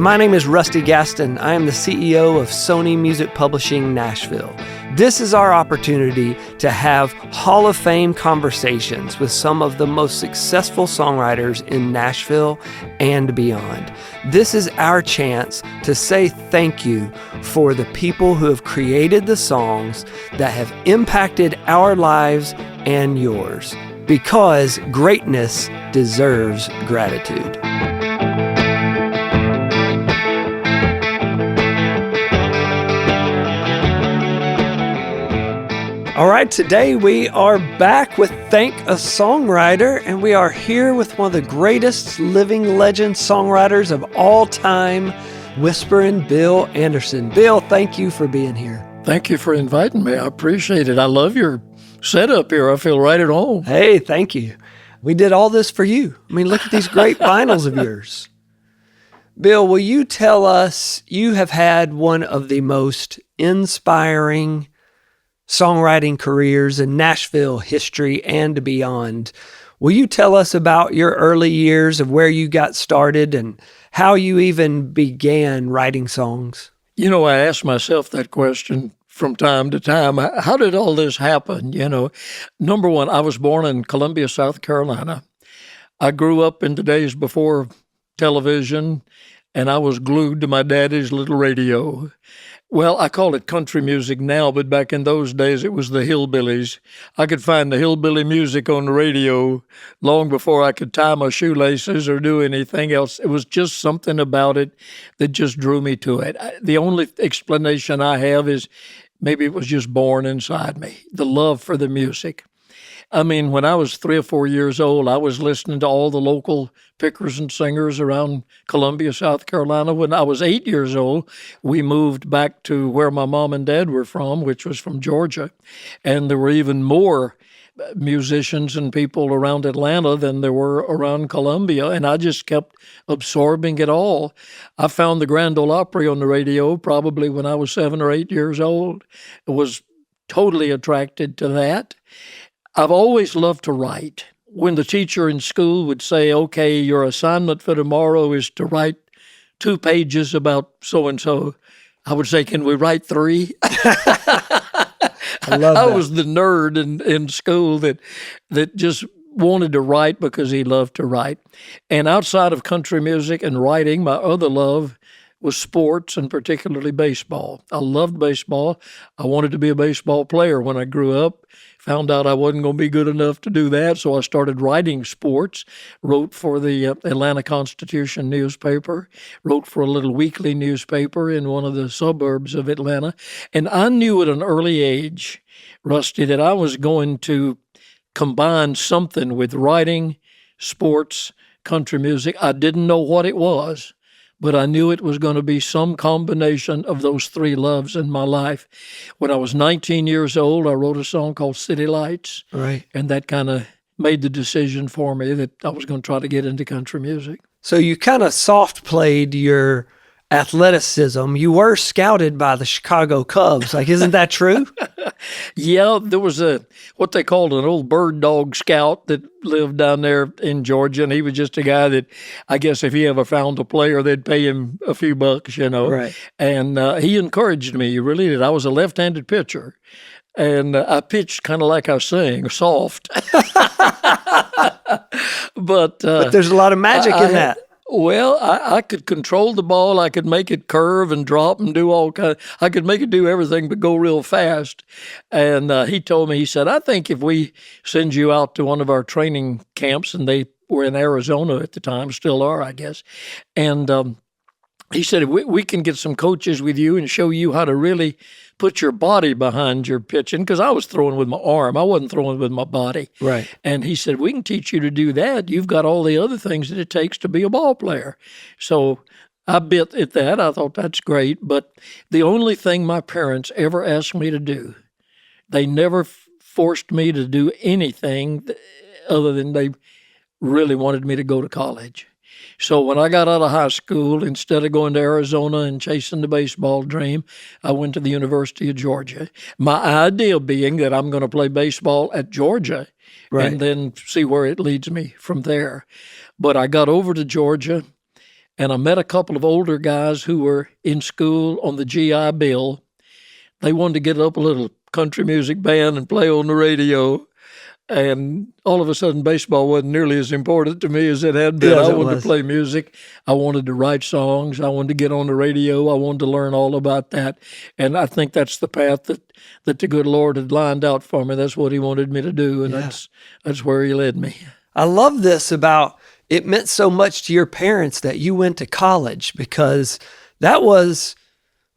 My name is Rusty Gaston. I am the CEO of Sony Music Publishing Nashville. This is our opportunity to have Hall of Fame conversations with some of the most successful songwriters in Nashville and beyond. This is our chance to say thank you for the people who have created the songs that have impacted our lives and yours, because greatness deserves gratitude. All right, today we are back with Thank a Songwriter, and we are here with one of the greatest living legend songwriters of all time, Whispering Bill Anderson. Bill, thank you for being here. Thank you for inviting me. I appreciate it. I love your setup here. I feel right at home. Hey, thank you. We did all this for you. I mean, look at these great vinyls of yours. Bill, will you tell us, you have had one of the most inspiring songwriting careers in Nashville history and beyond. Will you tell us about your early years of where you got started and how you even began writing songs? You know, I ask myself that question from time to time. How did all this happen? You know, number one, I was born in Columbia, South Carolina. I grew up in the days before television, and I was glued to my daddy's little radio. Well, I call it country music now, but back in those days, it was the hillbillies. I could find the hillbilly music on the radio long before I could tie my shoelaces or do anything else. It was just something about it that just drew me to it. The only explanation I have is maybe it was just born inside me, the love for the music. I mean, when I was 3 or 4 years old, I was listening to all the local pickers and singers around Columbia, South Carolina. When I was 8 years old, we moved back to where my mom and dad were from, which was from Georgia. And there were even more musicians and people around Atlanta than there were around Columbia. And I just kept absorbing it all. I found the Grand Ole Opry on the radio probably when I was 7 or 8 years old. I was totally attracted to that. I've always loved to write. When the teacher in school would say, okay, your assignment for tomorrow is to write 2 pages about so-and-so, I would say, can we write 3? I love that. I was the nerd in school that just wanted to write because he loved to write. And outside of country music and writing, my other love was sports, and particularly baseball. I loved baseball. I wanted to be a baseball player when I grew up. Found out I wasn't going to be good enough to do that, so I started writing sports, wrote for the Atlanta Constitution newspaper, wrote for a little weekly newspaper in one of the suburbs of Atlanta. And I knew at an early age, Rusty, that I was going to combine something with writing, sports, country music. I didn't know what it was, but I knew it was going to be some combination of those 3 loves in my life. When I was 19 years old, I wrote a song called City Lights. Right. And that kind of made the decision for me that I was going to try to get into country music. So you kind of soft played your athleticism. You were scouted by the Chicago Cubs. Like, isn't that true? Yeah, there was what they called an old bird dog scout that lived down there in Georgia, and he was just a guy that I guess if he ever found a player, they'd pay him a few bucks, you know. Right. And he encouraged me, he really did. I was a left-handed pitcher, and I pitched kind of like I sang, soft. But there's a lot of magic in that. Well, I could control the ball. I could make it curve and drop and do all kind. I could make it do everything but go real fast. And he told me, he said, I think if we send you out to one of our training camps, and they were in Arizona at the time, still are, I guess. And he said, we can get some coaches with you and show you how to really put your body behind your pitching, because I was throwing with my arm. I wasn't throwing with my body. Right. And he said, we can teach you to do that. You've got all the other things that it takes to be a ball player. So I bit at that. I thought that's great. But the only thing my parents ever asked me to do, they never forced me to do anything other than they really wanted me to go to college. So when I got out of high school, instead of going to Arizona and chasing the baseball dream, I went to the University of Georgia. My idea being that I'm going to play baseball at Georgia, right, and then see where it leads me from there. But I got over to Georgia, and I met a couple of older guys who were in school on the GI Bill. They wanted to get up a little country music band and play on the radio. And all of a sudden, baseball wasn't nearly as important to me as it had been. Yes, I it wanted was. to play music. I wanted to write songs. I wanted to get on the radio. I wanted to learn all about that. And I think that's the path that the good Lord had lined out for me. That's what he wanted me to do, and that's where he led me. I love this about it meant so much to your parents that you went to college, because that was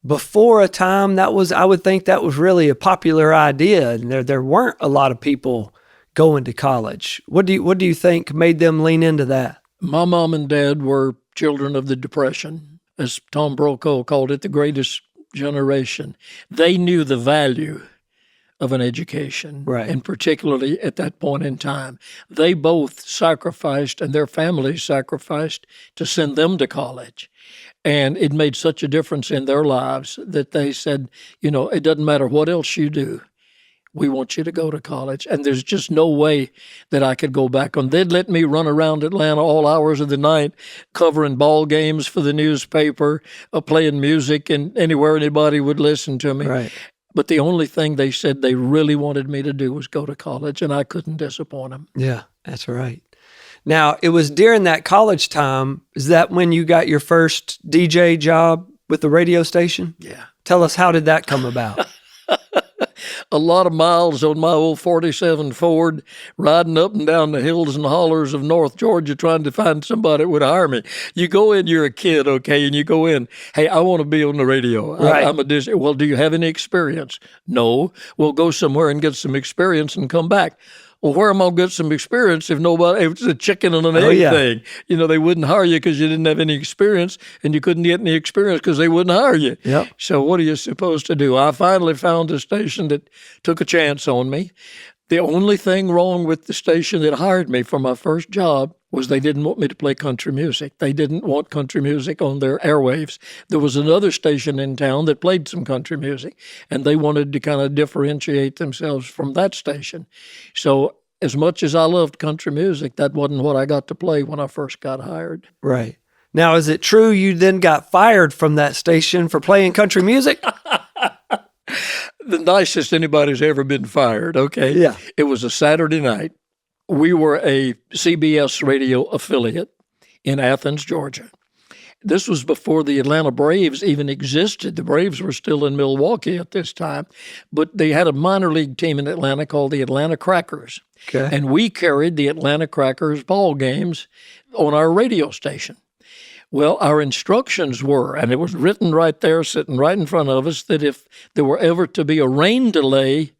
before a time that was, I would think that was really a popular idea. And there weren't a lot of people going to college. What do you think made them lean into that? My mom and dad were children of the Depression, as Tom Brokaw called it, the greatest generation. They knew the value of an education, Right. and particularly at that point in time. They both sacrificed, and their families sacrificed, to send them to college. And it made such a difference in their lives that they said, it doesn't matter what else you do. We want you to go to college. And there's just no way that I could go back on. They'd let me run around Atlanta all hours of the night, covering ball games for the newspaper, playing music, and anywhere anybody would listen to me. Right. But the only thing they said they really wanted me to do was go to college, and I couldn't disappoint them. Yeah, that's right. Now, it was during that college time, is that when you got your first DJ job with the radio station? Yeah. Tell us, how did that come about? A lot of miles on my old 47 Ford, riding up and down the hills and hollers of North Georgia trying to find somebody that would hire me. You go in, you're a kid, okay, and you go in, hey, I want to be on the radio. Right. I'm a DJ. Well, do you have any experience? No. Well, go somewhere and get some experience and come back. Well, where am I going to get some experience if it's a chicken and an egg thing? They wouldn't hire you because you didn't have any experience, and you couldn't get any experience because they wouldn't hire you. Yep. So what are you supposed to do? I finally found a station that took a chance on me. The only thing wrong with the station that hired me for my first job was they didn't want me to play country music. They didn't want country music on their airwaves. There was another station in town that played some country music, and they wanted to kind of differentiate themselves from that station. So as much as I loved country music, that wasn't what I got to play when I first got hired. Right. Now, is it true you then got fired from that station for playing country music? The nicest anybody's ever been fired, okay? Yeah. It was a Saturday night. We were a CBS radio affiliate in Athens, Georgia. This was before the Atlanta Braves even existed. The Braves were still in Milwaukee at this time, but they had a minor league team in Atlanta called the Atlanta Crackers. Okay. And we carried the Atlanta Crackers ball games on our radio station. Well, our instructions were, and it was written right there, sitting right in front of us, that if there were ever to be a rain delay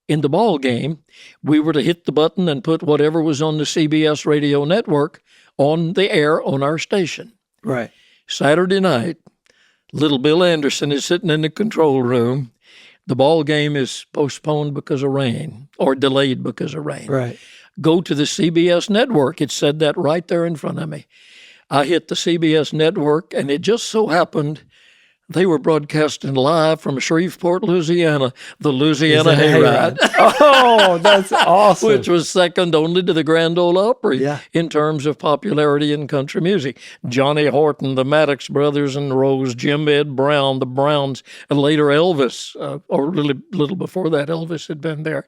in the ball game, we were to hit the button and put whatever was on the CBS radio network on the air on our station. Right. Saturday night, little Bill Anderson is sitting in the control room. The ball game is postponed because of rain, or delayed because of rain. Right. Go to the CBS network. It said that right there in front of me. I hit the CBS network, and it just so happened they were broadcasting live from Shreveport, Louisiana, the Louisiana Hayride. Oh, that's awesome. Which was second only to the Grand Ole Opry in terms of popularity in country music. Johnny Horton, the Maddox Brothers and Rose, Jim Ed Brown, the Browns, and later Elvis, or really little before that, Elvis had been there.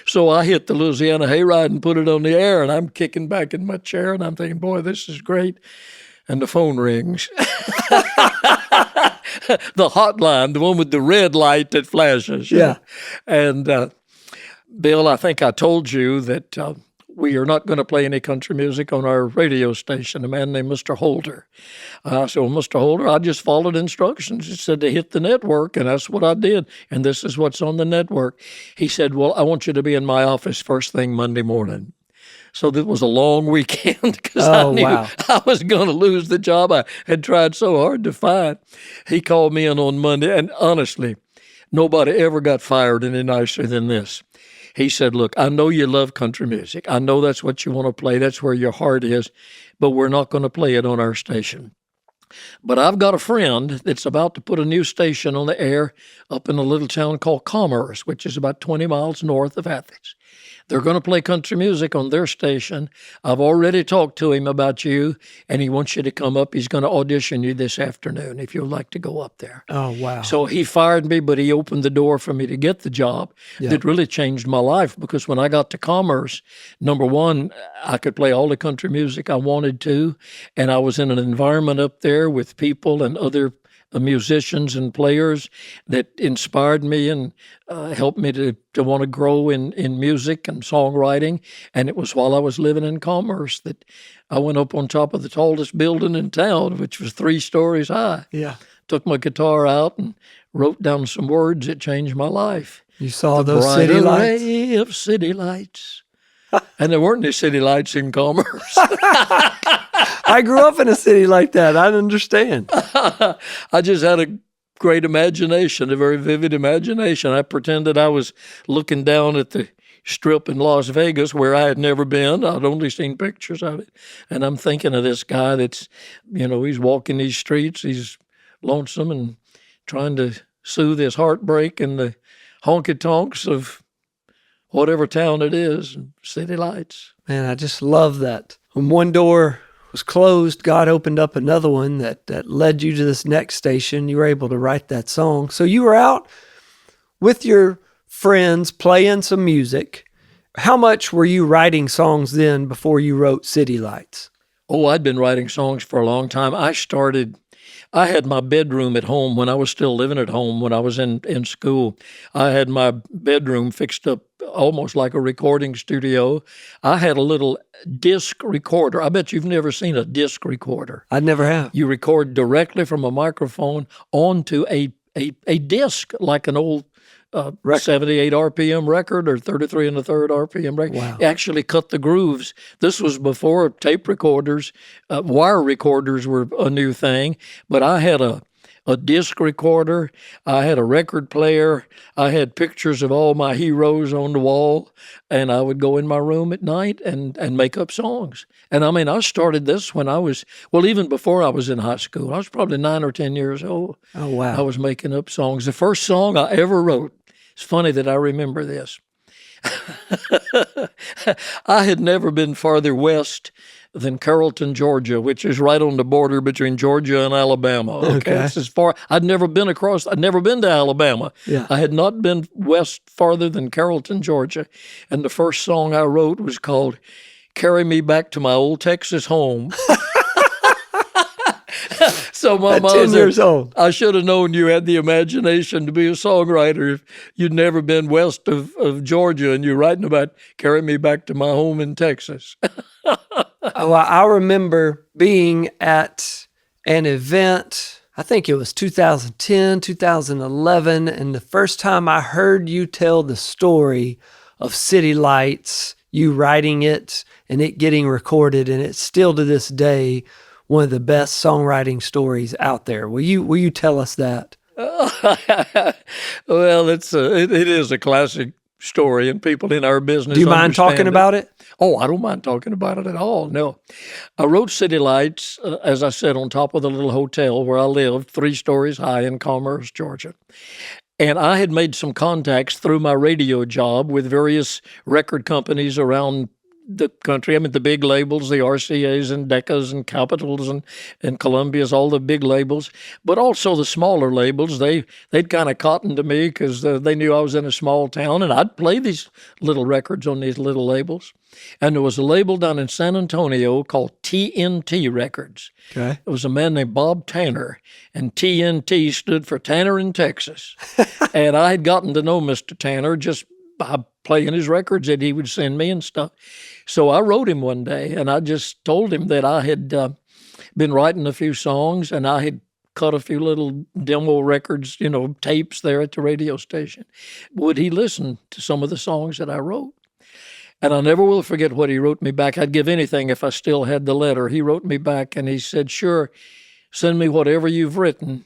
So I hit the Louisiana Hayride and put it on the air, and I'm kicking back in my chair, and I'm thinking, boy, this is great. And the phone rings. The hotline, the one with the red light that flashes. Yeah. And Bill, I think I told you that we are not going to play any country music on our radio station, a man named Mr. Holder. I said, well, Mr. Holder, I just followed instructions. It said to hit the network, and that's what I did, and this is what's on the network. He said, well, I want you to be in my office first thing Monday morning. So that was a long weekend because I knew I was going to lose the job I had tried so hard to find. He called me in on Monday, and honestly, nobody ever got fired any nicer than this. He said, look, I know you love country music. I know that's what you want to play. That's where your heart is, but we're not going to play it on our station. But I've got a friend that's about to put a new station on the air up in a little town called Commerce, which is about 20 miles north of Athens. They're going to play country music on their station. I've already talked to him about you, and he wants you to come up. He's going to audition you this afternoon if you'd like to go up there. Oh, wow. So he fired me, but he opened the door for me to get the job. Yeah. That really changed my life, because when I got to Commerce, number one, I could play all the country music I wanted to, and I was in an environment up there with people and other musicians and players that inspired me and helped me to want to grow in music and songwriting. And it was while I was living in Commerce that I went up on top of the tallest building in town, which was 3 stories high. Yeah. Took my guitar out and wrote down some words that changed my life. You saw those city lights? Ray of city lights. And there weren't any city lights in Commerce. I grew up in a city like that. I understand. I just had a great imagination, a very vivid imagination. I pretended I was looking down at the Strip in Las Vegas where I had never been. I'd only seen pictures of it. And I'm thinking of this guy that's, he's walking these streets. He's lonesome and trying to soothe his heartbreak in the honky-tonks of whatever town it is, city lights. Man, I just love that. When one door was closed, God opened up another one that led you to this next station. You were able to write that song. So you were out with your friends playing some music. How much were you writing songs then before you wrote City Lights? Oh, I'd been writing songs for a long time. I had my bedroom at home when I was still living at home when I was in school. I had my bedroom fixed up almost like a recording studio. I had a little disc recorder. I bet you've never seen a disc recorder. I never have. You record directly from a microphone onto a disc, like an old 78 RPM record or 33 1/3 RPM record. Wow. Actually cut the grooves. This was before tape recorders. Wire recorders were a new thing, but I had a disc recorder. I had a record player. I had pictures of all my heroes on the wall, and I would go in my room at night and make up songs. And I started this when I was, even before I was in high school. I was probably 9 or 10 years old. Oh, wow. I was making up songs. The first song I ever wrote, it's funny that I remember this. I had never been farther west than Carrollton, Georgia, which is right on the border between Georgia and Alabama. Okay. It's as far. I'd never been to Alabama. Yeah. I had not been west farther than Carrollton, Georgia. And the first song I wrote was called Carry Me Back to My Old Texas Home. So my mom 10 years old. I should have known you had the imagination to be a songwriter if you'd never been west of Georgia and you're writing about carry me back to my home in Texas. Well, I remember being at an event, I think it was 2010, 2011, and the first time I heard you tell the story of City Lights, you writing it and it getting recorded, and it's still to this day one of the best songwriting stories out there. Will you tell us that? Well, it is a classic story, and people in our business. Do you mind talking about it? Oh, I don't mind talking about it at all. No, I wrote City Lights, as I said, on top of the little hotel where I lived, 3 stories high in Commerce, Georgia. And I had made some contacts through my radio job with various record companies around the country. The big labels, the RCAs and Decas and Capitals and Columbias, all the big labels, but also the smaller labels. They'd kind of cottoned to me because they knew I was in a small town, and I'd play these little records on these little labels. And there was a label down in San Antonio called TNT Records. Okay. It was a man named Bob Tanner, and TNT stood for Tanner in Texas. And I had gotten to know Mr. Tanner just by playing his records that he would send me and stuff. So I wrote him one day, and I just told him that I had been writing a few songs, and I had cut a few little demo records, tapes there at the radio station. Would he listen to some of the songs that I wrote? And I never will forget what he wrote me back. I'd give anything if I still had the letter. He wrote me back, and he said, "Sure, send me whatever you've written.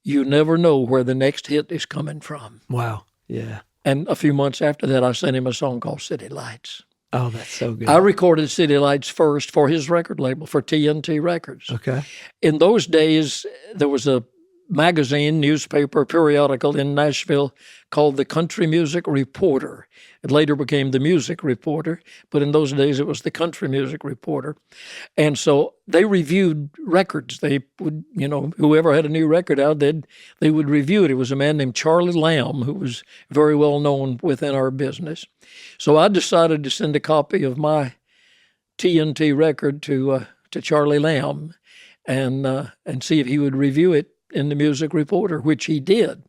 You never know where the next hit is coming from." Wow. Yeah. And a few months after that, I sent him a song called City Lights. Oh, that's so good. I recorded City Lights first for his record label, for TNT Records. Okay. In those days, there was a magazine, newspaper, periodical in Nashville called the Country Music Reporter. It later became the Music Reporter, but in those days it was the Country Music Reporter. And so they reviewed records. They would, whoever had a new record out, they would review it. It was a man named Charlie Lamb, who was very well known within our business. So I decided to send a copy of my TNT record to Charlie Lamb and see if he would review it in the Music Reporter, which he did.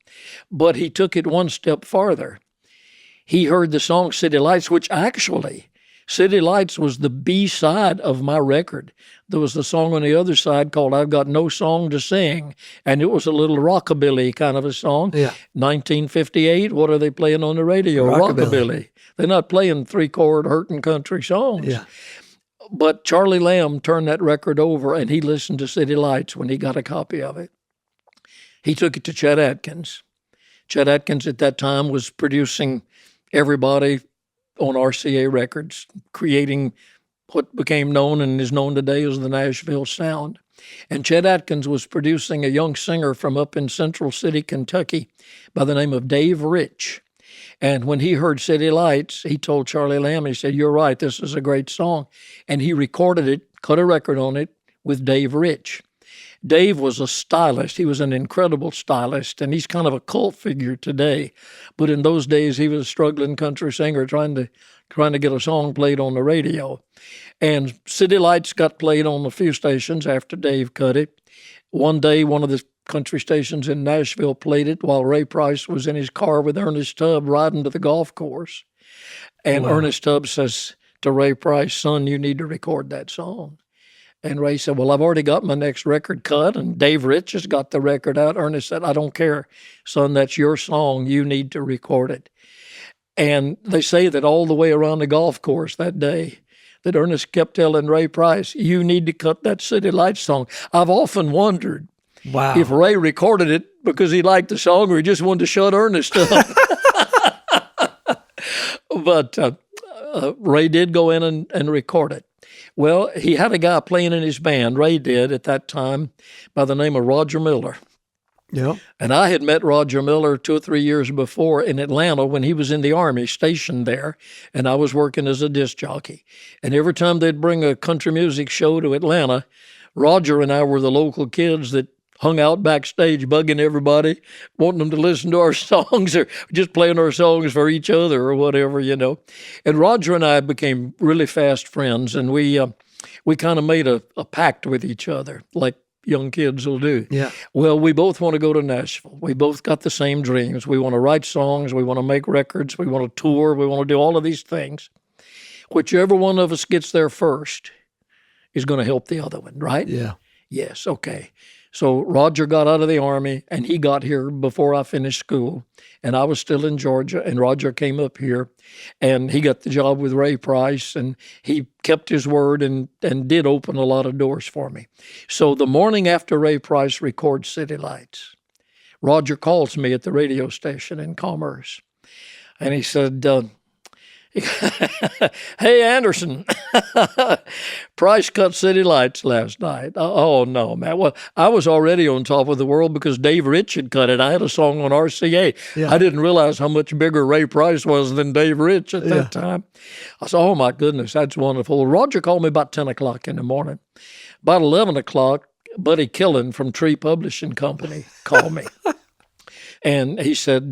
But he took it one step farther. He heard the song City Lights, which actually, City Lights was the B-side of my record. There was the song on the other side called I've Got No Song to Sing, and it was a little rockabilly kind of a song. Yeah. 1958, what are they playing on the radio? Rockabilly. They're not playing three-chord hurting country songs. Yeah. But Charlie Lamb turned that record over, and he listened to City Lights when he got a copy of it. He took it to Chet Atkins. Chet Atkins at that time was producing everybody on RCA Records, creating what became known and is known today as the Nashville Sound. And Chet Atkins was producing a young singer from up in Central City, Kentucky, by the name of Dave Rich. And when he heard City Lights, he told Charlie Lamb, he said, "You're right, this is a great song." And he recorded it, cut a record on it with Dave Rich. Dave was a stylist. He was an incredible stylist, and he's kind of a cult figure today. But in those days, he was a struggling country singer trying to get a song played on the radio. And City Lights got played on a few stations after Dave cut it. One day, one of the country stations in Nashville played it while Ray Price was in his car with Ernest Tubb riding to the golf course. And wow. Ernest Tubb says to Ray Price, "Son, you need to record that song." And Ray said, "Well, I've already got my next record cut, and Dave Rich has got the record out." Ernest said, "I don't care, son, that's your song. You need to record it." And they say that all the way around the golf course that day, that Ernest kept telling Ray Price, "You need to cut that City Lights song." I've often wondered if Ray recorded it because he liked the song or he just wanted to shut Ernest up. But Ray did go in and record it. Well, he had a guy playing in his band, Ray did at that time, by the name of Roger Miller. Yeah. And I had met Roger Miller 2 or 3 years before in Atlanta when he was in the Army, stationed there, and I was working as a disc jockey. And every time they'd bring a country music show to Atlanta, Roger and I were the local kids that hung out backstage bugging everybody, wanting them to listen to our songs or just playing our songs for each other or whatever, And Roger and I became really fast friends, and we kind of made a pact with each other, like young kids will do. Yeah. Well, we both want to go to Nashville. We both got the same dreams. We want to write songs. We want to make records. We want to tour. We want to do all of these things. Whichever one of us gets there first is going to help the other one, right? Yeah. Yes, okay. So Roger got out of the Army, and he got here before I finished school, and I was still in Georgia, and Roger came up here, and he got the job with Ray Price, and he kept his word and did open a lot of doors for me. So the morning after Ray Price records City Lights, Roger calls me at the radio station in Commerce, and he said, "Hey, Anderson, Price cut City Lights last night." Oh, no, man. Well, I was already on top of the world because Dave Rich had cut it. I had a song on RCA. Yeah. I didn't realize how much bigger Ray Price was than Dave Rich at that time. I said, "Oh, my goodness, that's wonderful." Well, Roger called me about 10 o'clock in the morning. About 11 o'clock, Buddy Killen from Tree Publishing Company called me. And he said,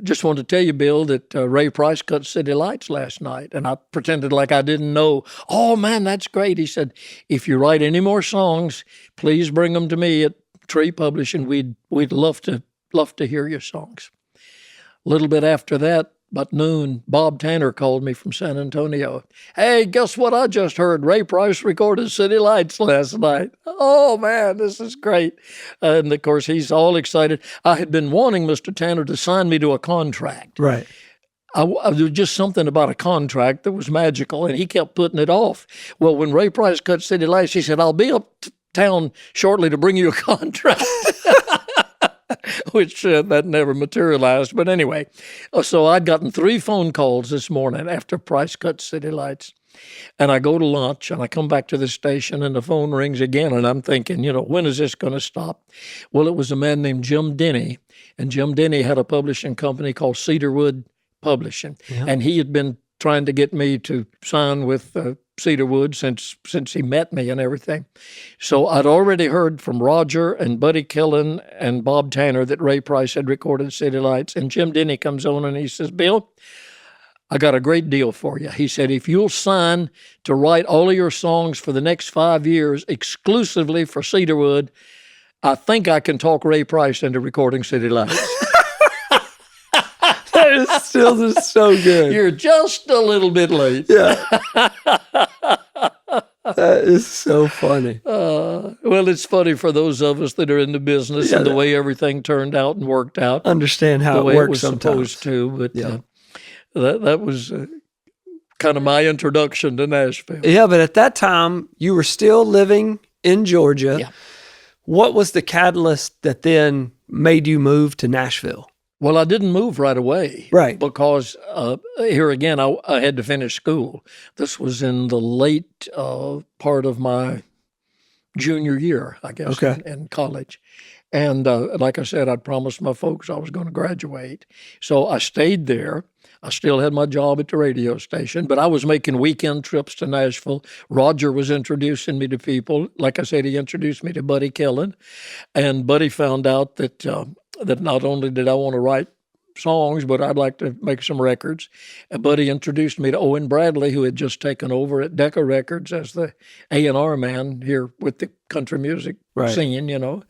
"Just wanted to tell you, Bill, that Ray Price cut City Lights last night." And I pretended like I didn't know. "Oh, man, that's great." He said, "If you write any more songs, please bring them to me at Tree Publishing. We'd love to hear your songs." A little bit after that, about noon, Bob Tanner called me from San Antonio. "Hey, guess what I just heard? Ray Price recorded City Lights last night." "Oh, man, this is great." And, of course, he's all excited. I had been wanting Mr. Tanner to sign me to a contract. Right. There was just something about a contract that was magical, and he kept putting it off. Well, when Ray Price cut City Lights, he said, "I'll be up town shortly to bring you a contract." Which that never materialized. But anyway, so I'd gotten 3 phone calls this morning after Price cut City Lights. And I go to lunch, and I come back to the station, and the phone rings again, and I'm thinking, when is this going to stop? Well, it was a man named Jim Denny, and Jim Denny had a publishing company called Cedarwood Publishing, and he had been trying to get me to sign with Cedarwood since he met me and everything. So I'd already heard from Roger and Buddy Killen and Bob Tanner that Ray Price had recorded City Lights, and Jim Denny comes on and he says, Bill, I got a great deal for you. He said, if you'll sign to write all of your songs for the next 5 years exclusively for Cedarwood, I think I can talk Ray Price into recording City Lights. That is still just so good. You're just a little bit late. Yeah. That is so funny. Well, it's funny for those of us that are in the business and the way everything turned out and worked out. Understand how the it way works it was sometimes. supposed to, but that was kind of my introduction to Nashville. Yeah, but at that time, you were still living in Georgia. Yeah. What was the catalyst that then made you move to Nashville? Well, I didn't move right away. Right. Because here again, I had to finish school. This was in the late part of my junior year, I guess, in college. And like I said, I'd promised my folks I was going to graduate. So I stayed there. I still had my job at the radio station, but I was making weekend trips to Nashville. Roger was introducing me to people. Like I said, he introduced me to Buddy Killen. And Buddy found out that that not only did I want to write songs, but I'd like to make some records. And Buddy introduced me to Owen Bradley, who had just taken over at Decca Records as the A&R man here with the country music scene,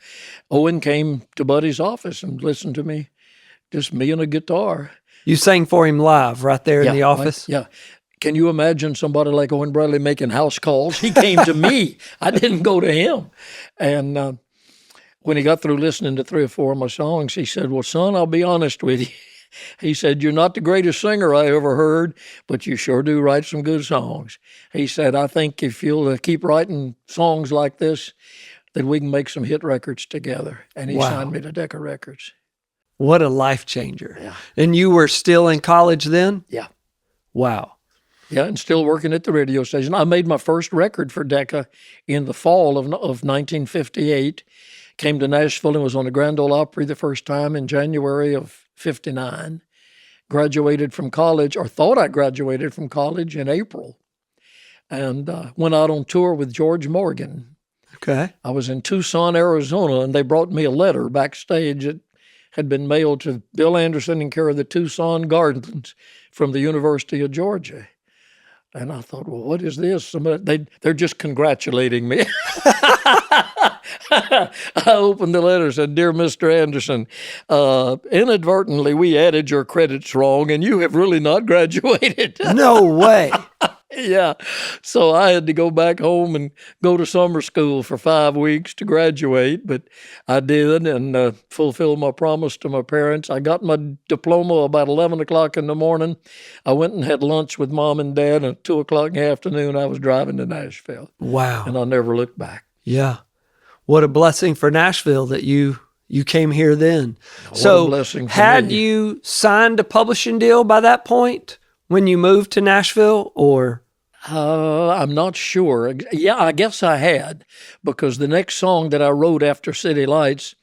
Owen came to Buddy's office and listened to me, just me and a guitar. You sang for him live right there in the office? Yeah. Can you imagine somebody like Owen Bradley making house calls? He came to me. I didn't go to him. And when he got through listening to 3 or 4 of my songs, he said, well, son, I'll be honest with you. He said, you're not the greatest singer I ever heard, but you sure do write some good songs. He said, I think if you'll keep writing songs like this, that we can make some hit records together. And he signed me to Decca Records. What a life changer. Yeah. And you were still in college then? Yeah. Wow. Yeah, and still working at the radio station. I made my first record for Decca in the fall of 1958. Came to Nashville and was on the Grand Ole Opry the first time in January of 59. Graduated from college, or thought I graduated from college in April. And went out on tour with George Morgan. Okay. I was in Tucson, Arizona, and they brought me a letter backstage that had been mailed to Bill Anderson in care of the Tucson Gardens from the University of Georgia. And I thought, well, what is this? They're just congratulating me. I opened the letter and said, Dear Mr. Anderson, inadvertently we added your credits wrong and you have really not graduated. No way. Yeah. So I had to go back home and go to summer school for 5 weeks to graduate, but I did and fulfilled my promise to my parents. I got my diploma about 11 o'clock in the morning. I went and had lunch with Mom and Dad, and at 2 o'clock in the afternoon, I was driving to Nashville. Wow. And I never looked back. Yeah. What a blessing for Nashville that you came here then. What a blessing for had me. you signed a publishing deal by that point when you moved to Nashville, or? I'm not sure. Yeah, I guess I had, because the next song that I wrote after City Lights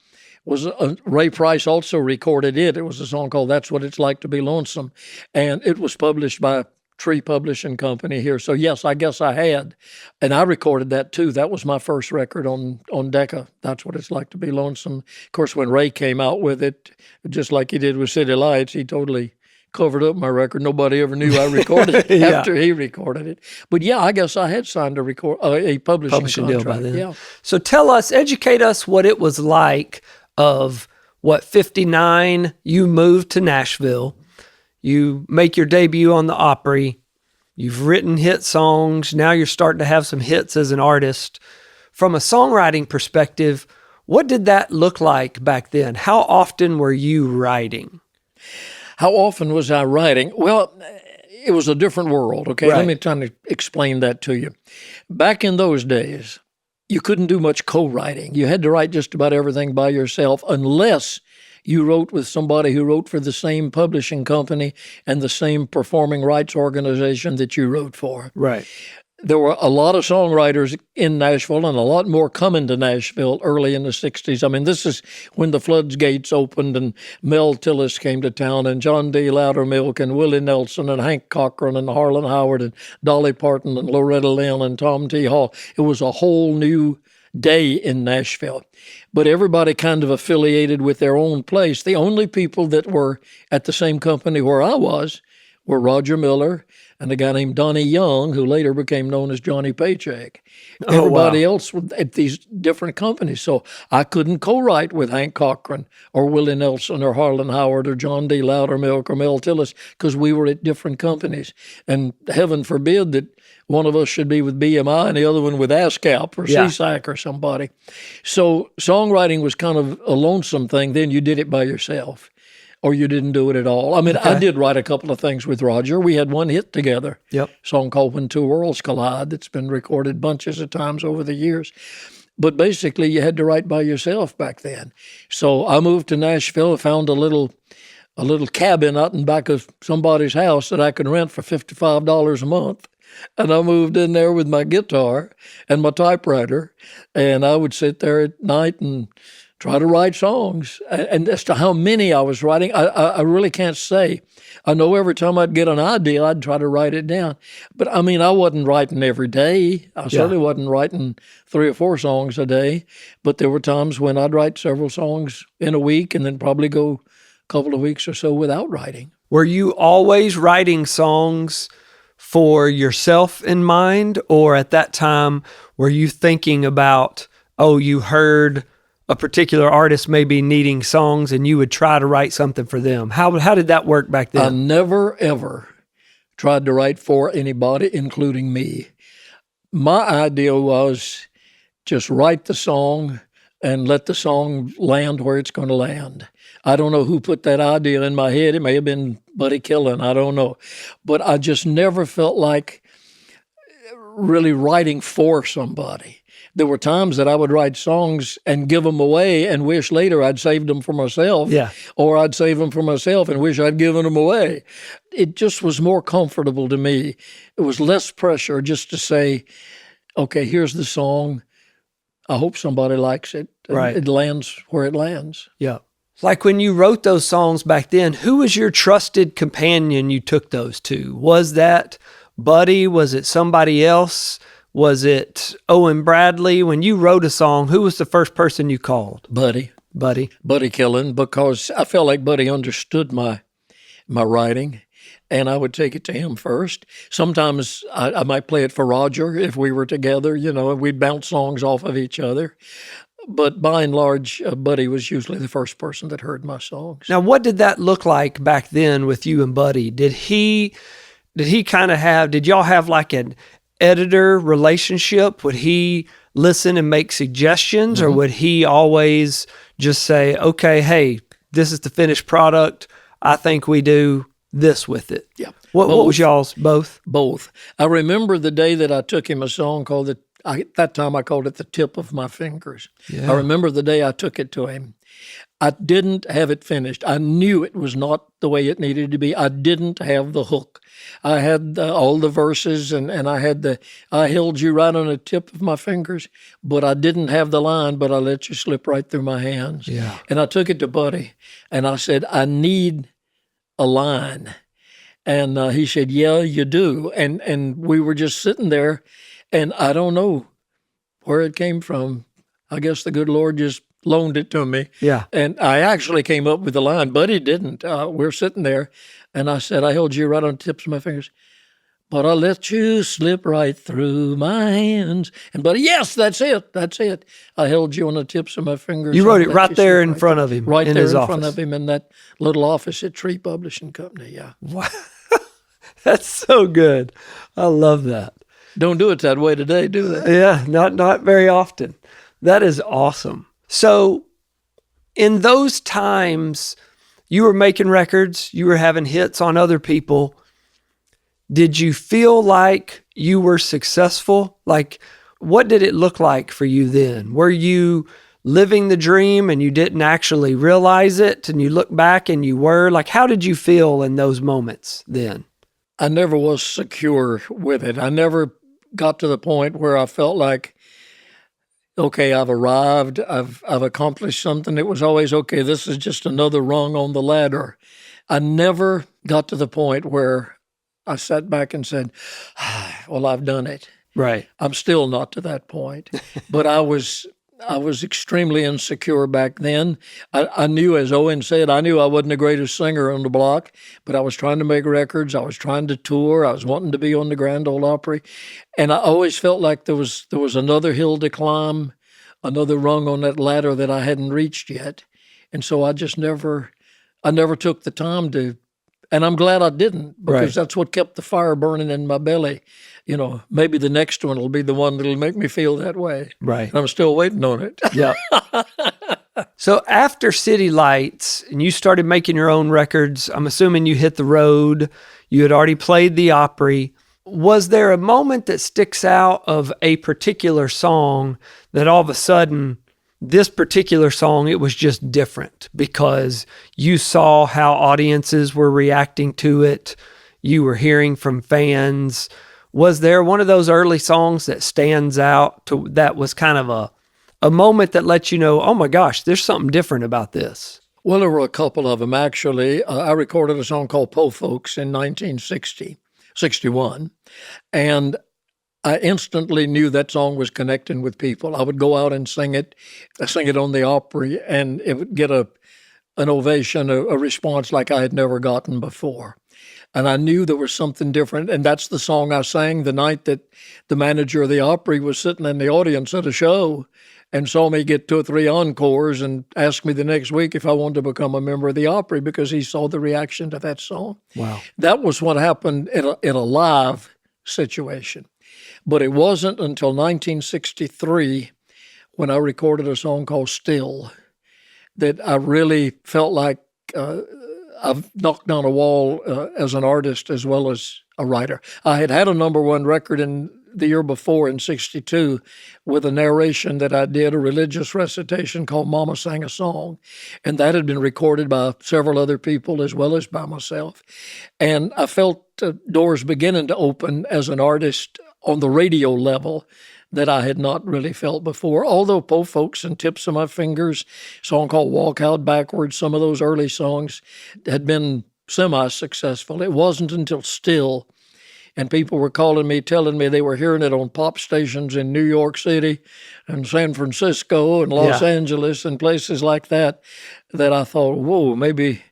was Ray Price also recorded it. It was a song called That's What It's Like to Be Lonesome, and it was published by Tree Publishing Company here. So yes, I guess I had, and I recorded that too. That was my first record on Decca. That's What It's Like to Be Lonesome. Of course, when Ray came out with it, just like he did with City Lights, he totally covered up my record. Nobody ever knew I recorded it after he recorded it. But yeah, I guess I had signed a publishing deal contract. by then. Yeah. So educate us what it was like of 59, you moved to Nashville, you make your debut on the Opry, you've written hit songs, now you're starting to have some hits as an artist. From a songwriting perspective, what did that look like back then? How often were you writing? How often was I writing? Well, it was a different world, okay? Right. Let me try to explain that to you. Back in those days, you couldn't do much co-writing. You had to write just about everything by yourself unless you wrote with somebody who wrote for the same publishing company and the same performing rights organization that you wrote for. Right. There were a lot of songwriters in Nashville and a lot more coming to Nashville early in the 60s. I mean, this is when the floodgates opened and Mel Tillis came to town and John D. Loudermilk and Willie Nelson and Hank Cochran and Harlan Howard and Dolly Parton and Loretta Lynn and Tom T. Hall. It was a whole new day in Nashville. But everybody kind of affiliated with their own place. The only people that were at the same company where I was were Roger Miller and a guy named Donnie Young, who later became known as Johnny Paycheck. Everybody else was at these different companies. So I couldn't co-write with Hank Cochran or Willie Nelson or Harlan Howard or John D. Loudermilk or Mel Tillis because we were at different companies. And heaven forbid that one of us should be with BMI and the other one with ASCAP or CSAC or somebody. So songwriting was kind of a lonesome thing. Then you did it by yourself. Or you didn't do it at all. I mean, I did write a couple of things with Roger. We had one hit together. Yep. A song called When Two Worlds Collide that's been recorded bunches of times over the years. But basically, you had to write by yourself back then. So I moved to Nashville, found a little cabin out in back of somebody's house that I could rent for $55 a month. And I moved in there with my guitar and my typewriter, and I would sit there at night and try to write songs. And as to how many I was writing, I really can't say. I know every time I'd get an idea, I'd try to write it down. But, I mean, I wasn't writing every day. I certainly wasn't writing 3 or 4 songs a day. But there were times when I'd write several songs in a week and then probably go a couple of weeks or so without writing. Were you always writing songs for yourself in mind? Or at that time, were you thinking about, you heard a particular artist may be needing songs and you would try to write something for them? How did that work back then? I never, ever tried to write for anybody, including me. My idea was just write the song and let the song land where it's going to land. I don't know who put that idea in my head. It may have been Buddy Killen. I don't know. But I just never felt like really writing for somebody. There were times that I would write songs and give them away and wish later I'd saved them for myself. Yeah. Or I'd save them for myself and wish I'd given them away. It just was more comfortable to me. It was less pressure just to say, okay, here's the song. I hope somebody likes it. Right. It lands where it lands. Yeah. Like when you wrote those songs back then, who was your trusted companion you took those to? Was that Buddy? Was it somebody else? Was it Owen Bradley? When you wrote a song, who was the first person you called? Buddy Killen, because I felt like Buddy understood my writing, and I would take it to him first. Sometimes I might play it for Roger if we were together, and we'd bounce songs off of each other. But by and large, Buddy was usually the first person that heard my songs. Now, what did that look like back then with you and Buddy? Did he kind of have, did y'all have like an editor relationship? Would he listen and make suggestions, or would he always just say, okay, hey, this is the finished product. I think we do this with it? Yeah. What was y'all's both? Both. I remember the day that I took him a song called at that time I called it The Tip of My Fingers. Yeah. I remember the day I took it to him. I didn't have it finished. I knew it was not the way it needed to be. I didn't have the hook. I had all the verses and I had I held you right on the tip of my fingers, but I didn't have the line, but I let you slip right through my hands. Yeah. And I took it to Buddy and I said, I need a line. And he said, yeah, you do. And we were just sitting there and I don't know where it came from. I guess the good Lord just loaned it to me. Yeah. And I actually came up with the line, Buddy didn't. We're sitting there, and I said, I held you right on the tips of my fingers, but I let you slip right through my hands. And Buddy, yes, that's it. I held you on the tips of my fingers. You wrote it right there in front of him. Right in there his in office. front of him in that little office at Tree Publishing Company, yeah. Wow. That's so good. I love that. Don't do it that way today, do they? Yeah, not very often. That is awesome. So in those times, you were making records, you were having hits on other people. Did you feel like you were successful? Like, what did it look like for you then? Were you living the dream and you didn't actually realize it, and you look back and you were? Like, how did you feel in those moments then? I never was secure with it. I never got to the point where I felt like, okay, I've arrived, I've accomplished something. It was always, okay, this is just another rung on the ladder. I never got to the point where I sat back and said, well, I've done it. Right. I'm still not to that point, but I was extremely insecure back then. I knew, as Owen said, I knew I wasn't the greatest singer on the block, but I was trying to make records. I was trying to tour. I was wanting to be on the Grand Ole Opry. And I always felt like there was another hill to climb, another rung on that ladder that I hadn't reached yet. And so I never took the time to, and I'm glad I didn't, because that's what kept the fire burning in my belly. Maybe the next one will be the one that'll make me feel that way. Right. And I'm still waiting on it. Yeah. So after City Lights and you started making your own records, I'm assuming you hit the road. You had already played the Opry. Was there a moment that sticks out of a particular song that all of a sudden, this particular song, it was just different because you saw how audiences were reacting to it? You were hearing from fans. Was there one of those early songs that stands out that was kind of a moment that lets you know, oh my gosh, there's something different about this? Well, there were a couple of them, actually. I recorded a song called Po Folks in 1961, and I instantly knew that song was connecting with people. I would go out and sing it on the Opry, and it would get an ovation, a response like I had never gotten before. And I knew there was something different, and that's the song I sang the night that the manager of the Opry was sitting in the audience at a show and saw me get 2 or 3 encores and asked me the next week if I wanted to become a member of the Opry because he saw the reaction to that song. Wow. That was what happened in a live situation. But it wasn't until 1963 when I recorded a song called Still that I really felt like I've knocked down a wall as an artist as well as a writer. I had a #1 record in the year before in 62 with a narration that I did, a religious recitation called Mama Sang a Song. And that had been recorded by several other people as well as by myself. And I felt doors beginning to open as an artist on the radio level that I had not really felt before. Although Po Folks and Tips of My Fingers, a song called Walk Out Backwards, some of those early songs had been semi-successful. It wasn't until Still, and people were calling me, telling me they were hearing it on pop stations in New York City and San Francisco and Los Angeles and places like that, that I thought, whoa, maybe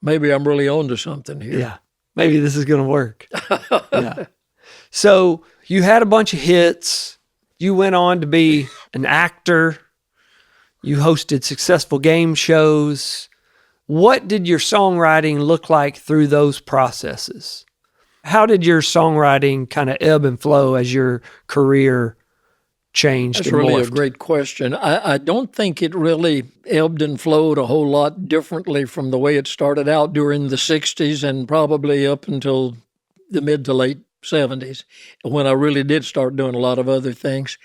I'm really onto something here. Yeah, maybe this is going to work. Yeah. So you had a bunch of hits. You went on to be an actor. You hosted successful game shows. What did your songwriting look like through those processes? How did your songwriting kind of ebb and flow as your career changed? That's and really morphed? a great question. I don't think it really ebbed and flowed a whole lot differently from the way it started out during the 60s and probably up until the mid to late 70s, when I really did start doing a lot of other things.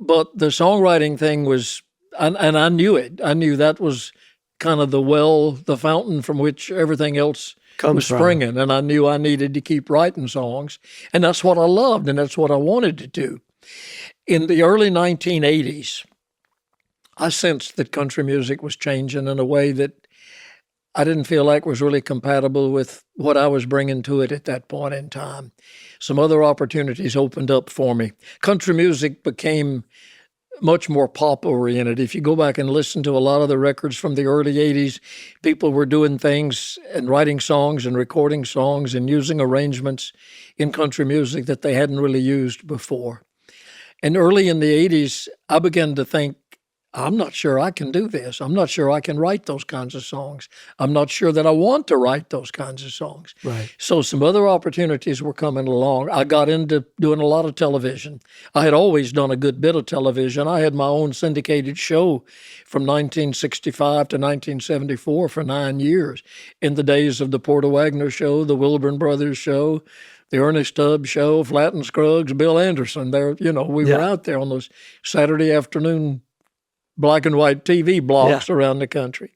But the songwriting thing was, and I knew it. I knew that was kind of the fountain from which everything else was springing. And I knew I needed to keep writing songs. And that's what I loved, and that's what I wanted to do. In the early 1980s, I sensed that country music was changing in a way that I didn't feel like was really compatible with what I was bringing to it at that point in time. Some other opportunities opened up for me. Country music became much more pop-oriented. If you go back and listen to a lot of the records from the early 80s, people were doing things and writing songs and recording songs and using arrangements in country music that they hadn't really used before. And early in the 80s, I began to think, I'm not sure I can do this. I'm not sure I can write those kinds of songs. I'm not sure that I want to write those kinds of songs. Right. So some other opportunities were coming along. I got into doing a lot of television. I had always done a good bit of television. I had my own syndicated show from 1965 to 1974 for 9 years, in the days of the Porter Wagner Show, the Wilburn Brothers Show, the Ernest Tubb Show, Flatt & Scruggs, Bill Anderson. We were out there on those Saturday afternoon black and white TV blocks around the country.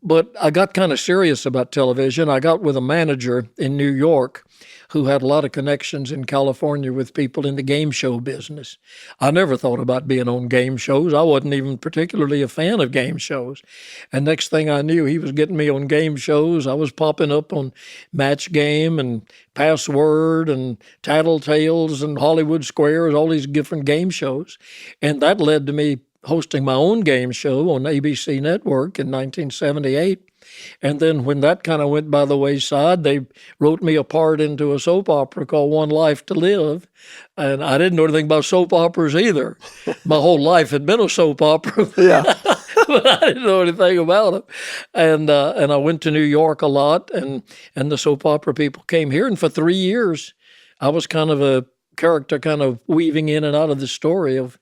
But I got kind of serious about television. I got with a manager in New York who had a lot of connections in California with people in the game show business. I never thought about being on game shows. I wasn't even particularly a fan of game shows. And next thing I knew, he was getting me on game shows. I was popping up on Match Game and Password and Tattletales and Hollywood Squares, all these different game shows. And that led to me hosting my own game show on ABC Network in 1978. And then when that kind of went by the wayside, they wrote me a part into a soap opera called One Life to Live. And I didn't know anything about soap operas either. My whole life had been a soap opera. Yeah. But I didn't know anything about them. And I went to New York a lot, and the soap opera people came here. And for 3 years, I was kind of a character kind of weaving in and out of the story of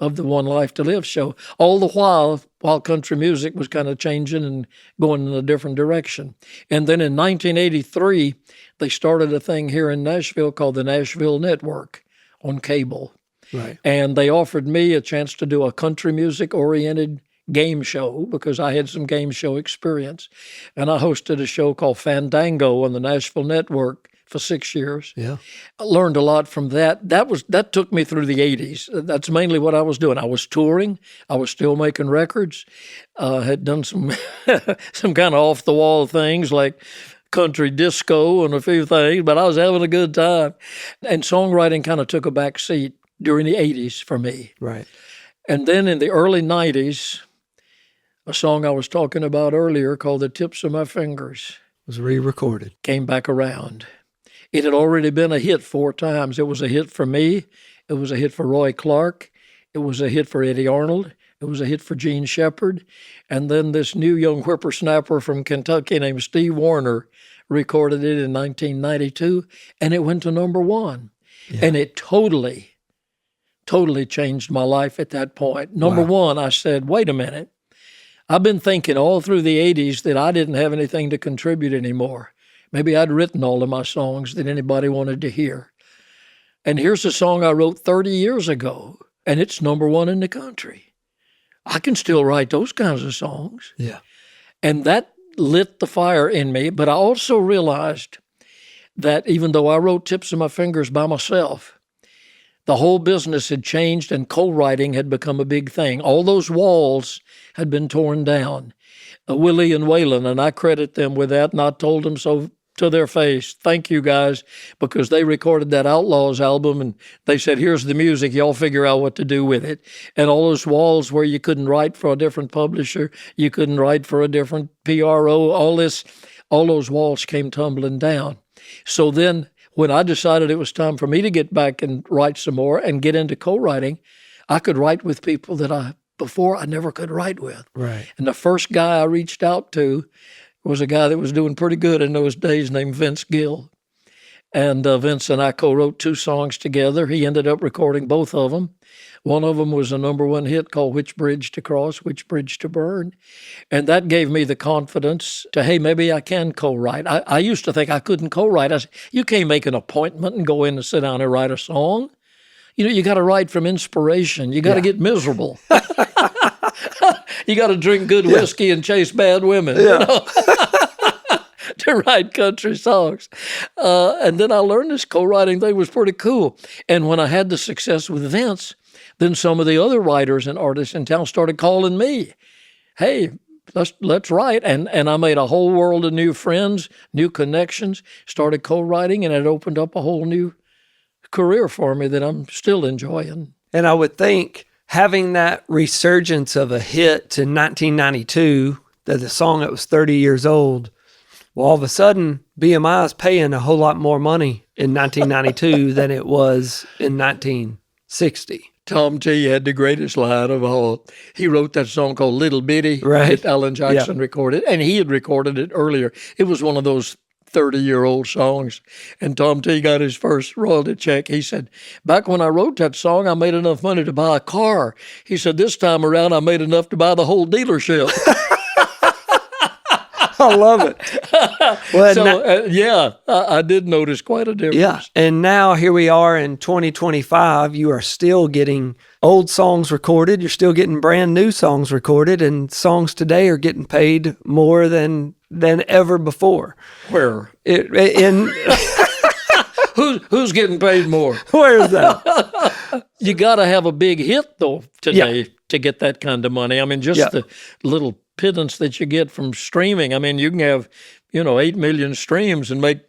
the One Life to Live show, all the while country music was kind of changing and going in a different direction. And then in 1983, they started a thing here in Nashville called the Nashville Network on cable. Right. And they offered me a chance to do a country music-oriented game show because I had some game show experience. And I hosted a show called Fandango on the Nashville Network for 6 years. Yeah. I learned a lot from that. That took me through the 80s. That's mainly what I was doing. I was touring. I was still making records. Had done some some kind of off-the-wall things like country disco and a few things, but I was having a good time. And songwriting kind of took a back seat during the 80s for me. Right. And then in the early 90s, a song I was talking about earlier called The Tips of My Fingers Was re-recorded. came back around. It had already been a hit 4 times. It was a hit for me. It was a hit for Roy Clark. It was a hit for Eddie Arnold. It was a hit for Gene Shepard. And then this new young whippersnapper from Kentucky named Steve Wariner recorded it in 1992, and it went to number 1. Yeah. And it totally changed my life at that point. Number 1, I said, wait a minute. I've been thinking all through the 80s that I didn't have anything to contribute anymore. Maybe I'd written all of my songs that anybody wanted to hear. And here's a song I wrote 30 years ago, and it's number 1 in the country. I can still write those kinds of songs. Yeah. And that lit the fire in me, but I also realized that even though I wrote Tips of My Fingers by myself, the whole business had changed and co-writing had become a big thing. All those walls had been torn down. Willie and Waylon, and I credit them with that, and I told them so to their face. Thank you, guys, because they recorded that Outlaws album, and they said, here's the music, y'all figure out what to do with it. And all those walls where you couldn't write for a different publisher, you couldn't write for a different PRO, all those walls came tumbling down. So then when I decided it was time for me to get back and write some more and get into co-writing, I could write with people that before I never could write with. Right. And the first guy I reached out to was a guy that was doing pretty good in those days named Vince Gill. And Vince and I co-wrote 2 songs together. He ended up recording both of them. One of them was a number 1 hit called Which Bridge to Cross, Which Bridge to Burn. And that gave me the confidence to, hey, maybe I can co-write. I used to think I couldn't co-write. I said, you can't make an appointment and go in and sit down and write a song. You know, you got to write from inspiration. You got to get miserable. You got to drink good whiskey and chase bad women, you know, to write country songs. And then I learned this co-writing thing was pretty cool. And when I had the success with Vince, then some of the other writers and artists in town started calling me. Hey, let's write. And I made a whole world of new friends, new connections, started co-writing, and it opened up a whole new career for me that I'm still enjoying. And I would think having that resurgence of a hit to 1992, the song that was 30 years old, well, all of a sudden, BMI is paying a whole lot more money in 1992 than it was in 1960. Tom T had the greatest line of all. He wrote that song called Little Bitty that Alan Jackson recorded, and he had recorded it earlier. It was one of those 30-year-old songs. And Tom T got his first royalty check. He said, back when I wrote that song, I made enough money to buy a car. He said, this time around, I made enough to buy the whole dealership. I love it. Well, So, yeah, I did notice quite a difference. yeah. And now here we are in 2025. You are still getting old songs recorded. You're still getting brand new songs recorded, and songs today are getting paid more than ever before. Where? In Who's getting paid more? where is that? You got to have a big hit, though, today to get that kind of money. I mean, just the little pittance that you get from streaming. I mean, you can have, 8 million streams and make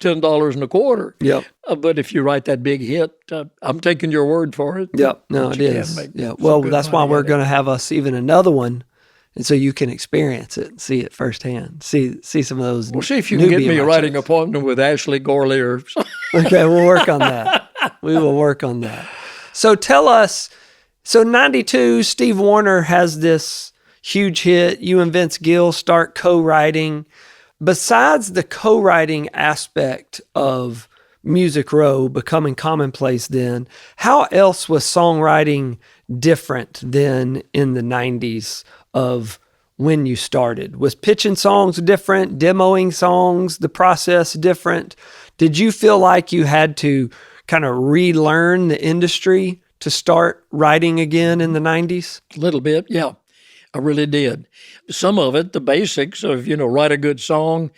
$10 and a quarter. Yep. But if you write that big hit, I'm taking your word for it. Yep. No, it is. Yeah. Well, that's why we're going to have us even another one. And so you can experience it and see it firsthand. See some of those. Well, see if you can get me a writing appointment with Ashley Gorley or something. Okay, we'll work on that. We will work on that. So tell us, 92, Steve Wariner has this huge hit. You and Vince Gill start co-writing. Besides the co-writing aspect of Music Row becoming commonplace then, how else was songwriting different than in the 90s of when you started? Was pitching songs different, demoing songs, the process different? Did you feel like you had to kind of relearn the industry to start writing again in the 90s? A little bit, yeah. I really did. Some of it, the basics of, write a good song,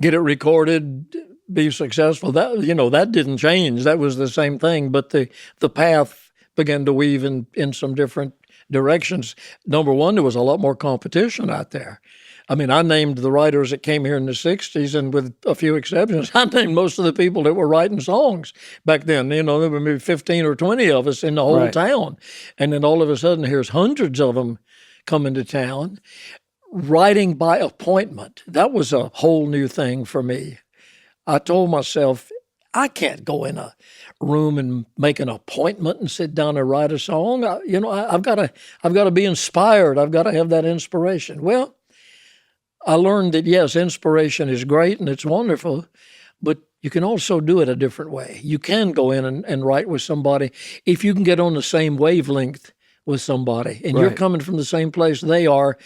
get it recorded, be successful, that didn't change. That was the same thing, but the path began to weave in some different directions. Number one, there was a lot more competition out there. I mean, I named the writers that came here in the 60s, and with a few exceptions, I named most of the people that were writing songs back then. There were maybe 15 or 20 of us in the whole town. And then all of a sudden, here's hundreds of them coming to town. Writing by appointment, that was a whole new thing for me. I told myself, I can't go in a room and make an appointment and sit down and write a song. I've got to be inspired. I've got to have that inspiration. Well, I learned that, yes, inspiration is great and it's wonderful, but you can also do it a different way. You can go in and write with somebody if you can get on the same wavelength with somebody and you're coming from the same place they are,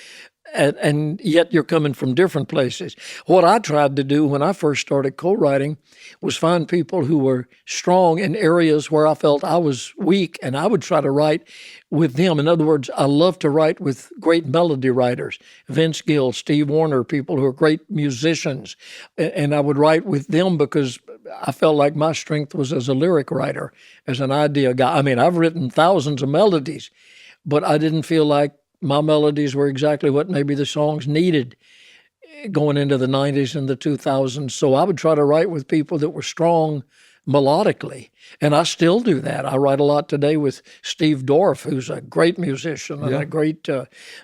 and yet you're coming from different places. What I tried to do when I first started co-writing was find people who were strong in areas where I felt I was weak, and I would try to write with them. In other words, I love to write with great melody writers, Vince Gill, Steve Wariner, people who are great musicians, and I would write with them because I felt like my strength was as a lyric writer, as an idea guy. I mean, I've written thousands of melodies, but I didn't feel like my melodies were exactly what maybe the songs needed going into the 90s and the 2000s. So I would try to write with people that were strong melodically, and I still do that. I write a lot today with Steve Dorff, who's a great musician and a great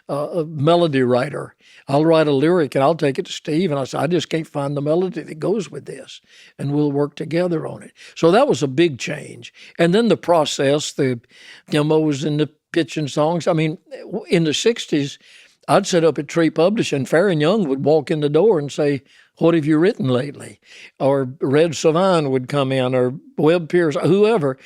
melody writer. I'll write a lyric, and I'll take it to Steve, and I say, I just can't find the melody that goes with this, and we'll work together on it. So that was a big change. And then the process, the demos and the pitching songs. I mean, in the 60s, I'd set up at Tree Publishing. Farron Young would walk in the door and say, what have you written lately? Or Red Savine would come in, or Webb Pierce, whoever.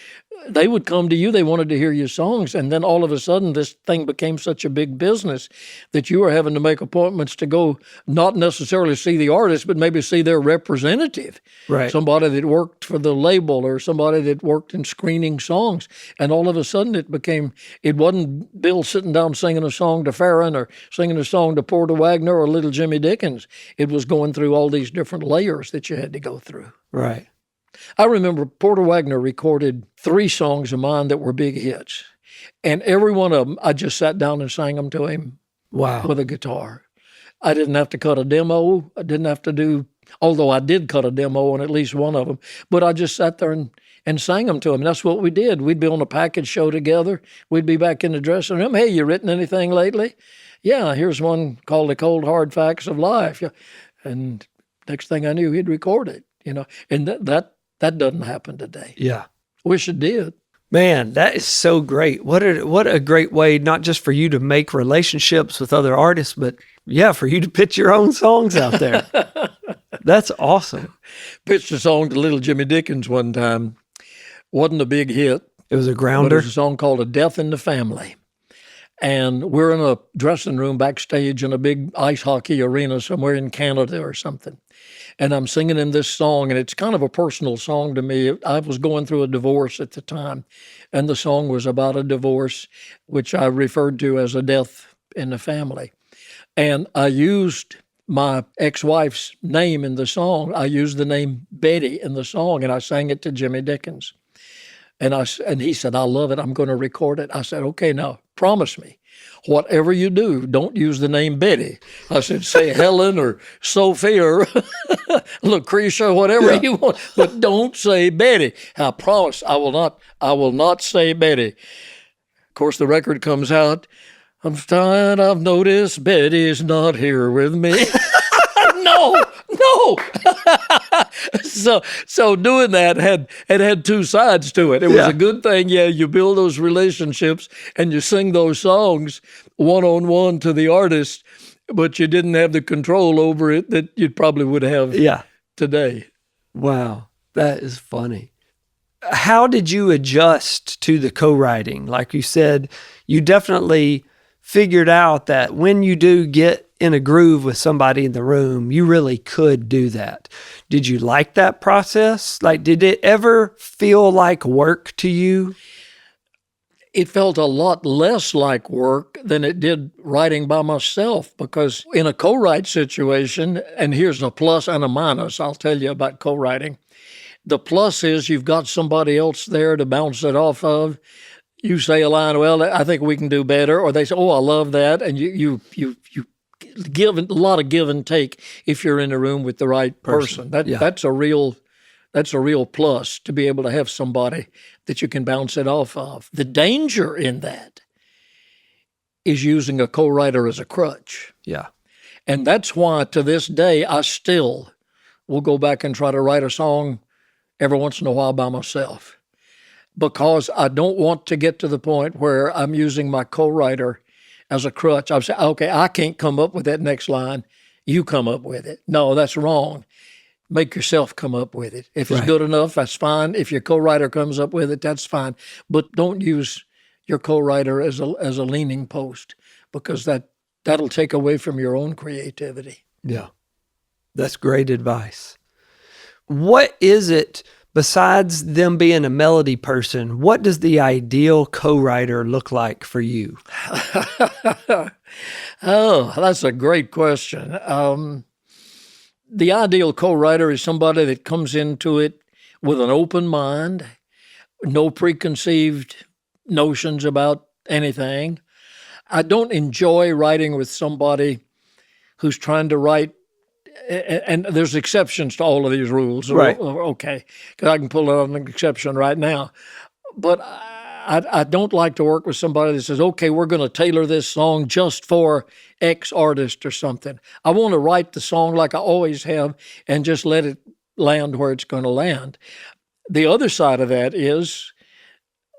They would come to you. They wanted to hear your songs. And then all of a sudden, this thing became such a big business that you were having to make appointments to go not necessarily see the artist, but maybe see their representative, somebody that worked for the label or somebody that worked in screening songs. And all of a sudden, it wasn't Bill sitting down singing a song to Farron or singing a song to Porter Wagoner or Little Jimmy Dickens. It was going through all these different layers that you had to go through. Right. I remember Porter Wagoner recorded 3 songs of mine that were big hits. And every one of them, I just sat down and sang them to him with a guitar. I didn't have to cut a demo. I didn't have to do, although I did cut a demo on at least one of them, but I just sat there and sang them to him. That's what we did. We'd be on a package show together. We'd be back in the dressing room. Hey, you written anything lately? Yeah, here's one called The Cold Hard Facts of Life. And next thing I knew, he'd record it, and that doesn't happen today. Yeah. Wish it did. Man, that is so great. What a great way, not just for you to make relationships with other artists, but for you to pitch your own songs out there. That's awesome. Pitched a song to Little Jimmy Dickens one time. Wasn't a big hit. It was a grounder. But it was a song called A Death in the Family. And we're in a dressing room backstage in a big ice hockey arena somewhere in Canada or something. And I'm singing him this song, and it's kind of a personal song to me. I was going through a divorce at the time, and the song was about a divorce, which I referred to as a death in the family. And I used my ex-wife's name in the song. I used the name Betty in the song, and I sang it to Jimmy Dickens. And he said, I love it. I'm going to record it. I said, okay, now promise me, whatever you do, don't use the name Betty. I said, say Helen or Sophie or Lucretia, whatever you want, but don't say Betty. I promise I will not say Betty. Of course, the record comes out. I'm tired, I've noticed Betty's not here with me. No. So doing that had two sides to it. It was a good thing. Yeah, you build those relationships and you sing those songs one-on-one to the artist, but you didn't have the control over it that you probably would have today. Wow, that is funny. How did you adjust to the co-writing? Like you said, you definitely figured out that when you do get in a groove with somebody in the room, you really could do that. Did you like that process? Like, did it ever feel like work to you? It felt a lot less like work than it did writing by myself, because in a co-write situation, and here's a plus and a minus, I'll tell you about co-writing. The plus is you've got somebody else there to bounce it off of. You say a line, well, I think we can do better, or they say, oh, I love that, and you give a lot of give and take if you're in a room with the right person. That's a real plus, to be able to have somebody that you can bounce it off of. The danger in that is using a co-writer as a crutch. Yeah. And that's why to this day I still will go back and try to write a song every once in a while by myself, because I don't want to get to the point where I'm using my co-writer as a crutch. I'm saying, okay, I can't come up with that next line. You come up with it. No, that's wrong. Make yourself come up with it. If it's good enough, that's fine. If your co-writer comes up with it, that's fine. But don't use your co-writer as a leaning post, because that'll take away from your own creativity. Yeah, that's great advice. What is it, besides them being a melody person, what does the ideal co-writer look like for you? Oh, that's a great question. The ideal co-writer is somebody that comes into it with an open mind, no preconceived notions about anything. I don't enjoy writing with somebody who's trying to write, and there's exceptions to all of these rules. Right. Okay, because I can pull out an exception right now. But I don't like to work with somebody that says, okay, we're going to tailor this song just for X artist or something. I want to write the song like I always have and just let it land where it's going to land. The other side of that is